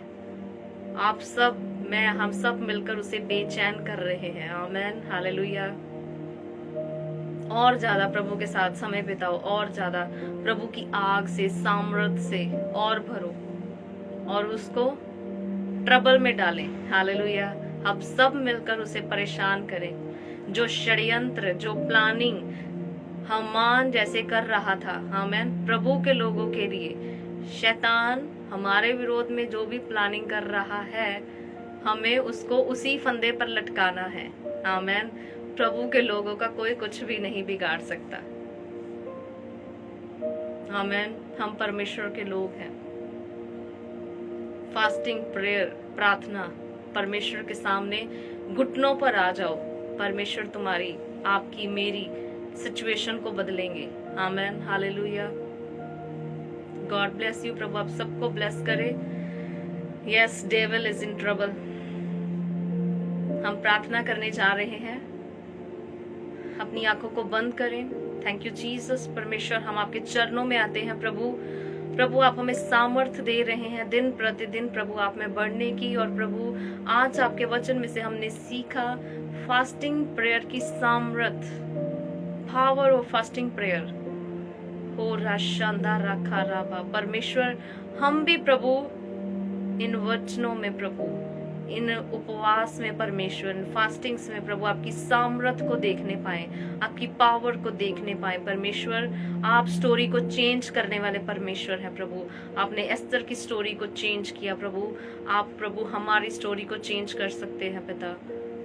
आप सब, मैं, हम सब मिलकर उसे बेचैन कर रहे हैं। आमेन। हालेलुया। और ज्यादा प्रभु के साथ समय बिताओ, और ज्यादा प्रभु की आग से, सामर्थ से और भरो और उसको ट्रबल में डालें। हालेलुया। आप सब मिलकर उसे परेशान करें। जो षड्यंत्र, जो प्लानिंग हामान जैसे कर रहा था, आमेन, प्रभु के लोगों के लिए, शैतान हमारे विरोध में जो भी प्लानिंग कर रहा है, हमें उसको उसी फंदे पर लटकाना है। आमेन। प्रभु के लोगों का कोई कुछ भी नहीं बिगाड़ सकता। आमेन। हम परमेश्वर के लोग हैं। फास्टिंग प्रेयर, प्रार्थना, परमेश्वर के सामने घुटनों पर आ जाओ। परमेश्वर तुम्हारी, आपकी, मेरी सिचुएशन को बदलेंगे। Amen. Hallelujah. God bless you. प्रभु आप सबको ब्लेस करे। Yes, devil is in trouble. हम प्रार्थना करने जा रहे हैं। अपनी आंखों को बंद करें। Thank you Jesus. परमेश्वर, हम आपके चरणों में आते हैं। प्रभु आप हमें सामर्थ दे रहे हैं दिन प्रतिदिन, प्रभु आप में बढ़ने की। और प्रभु आज आपके वचन में से हमने सीखा फास्टिंग प्रेयर की सामर्थ, पावर ऑफ फास्टिंग प्रेयर। हो राशांदा रखा राबा। परमेश्वर, हम भी प्रभु इन वचनों में, प्रभु इन उपवास में, परमेश्वर इन फास्टिंग्स में, प्रभु आपकी सामर्थ को देखने पाए, आपकी पावर को देखने पाए। परमेश्वर, आप स्टोरी को चेंज करने वाले परमेश्वर हैं। प्रभु आपने एस्तर की स्टोरी को चेंज किया। प्रभु आप, प्रभु हमारी स्टोरी को चेंज कर सकते हैं पिता।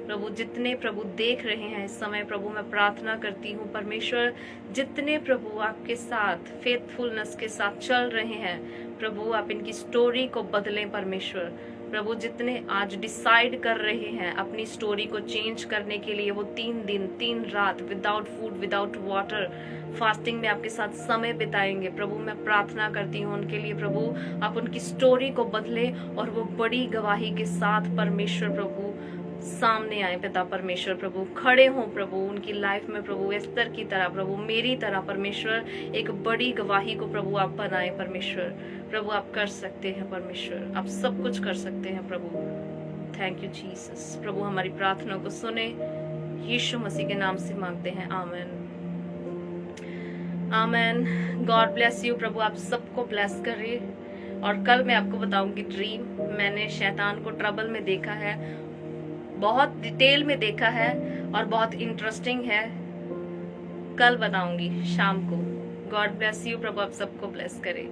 प्रभु जितने प्रभु देख रहे हैं इस समय, प्रभु मैं प्रार्थना करती हूँ परमेश्वर, जितने प्रभु आपके साथ फेथफुलनेस के साथ चल रहे हैं, प्रभु आप इनकी स्टोरी को बदलें। परमेश्वर, प्रभु जितने आज डिसाइड कर रहे हैं अपनी स्टोरी को चेंज करने के लिए, वो 3 दिन 3 रात without food, without water, fasting में आपके साथ समय बिताएंगे। प्रभु मैं प्रार्थना करती हूँ उनके लिए। प्रभु आप उनकी स्टोरी को बदले और वो बड़ी गवाही के साथ परमेश्वर प्रभु सामने आए। पिता परमेश्वर, प्रभु खड़े हों प्रभु उनकी लाइफ में, प्रभु एस्तर की तरह, प्रभु मेरी तरह परमेश्वर, एक बड़ी गवाही को प्रभु आप बनाए। परमेश्वर, प्रभु आप कर सकते हैं। परमेश्वर आप सब कुछ कर सकते हैं। प्रभु थैंक यू जीसस। प्रभु हमारी प्रार्थना को सुने, यीशु मसीह के नाम से मांगते हैं। Amen, amen. God bless you. प्रभु आप सबको ब्लेस करे। और कल मैं आपको बताऊंगी ड्रीम। मैंने शैतान को ट्रबल में देखा है, बहुत डिटेल में देखा है और बहुत इंटरेस्टिंग है। कल बताऊंगी शाम को। God bless you. प्रभु आप सबको ब्लेस करे।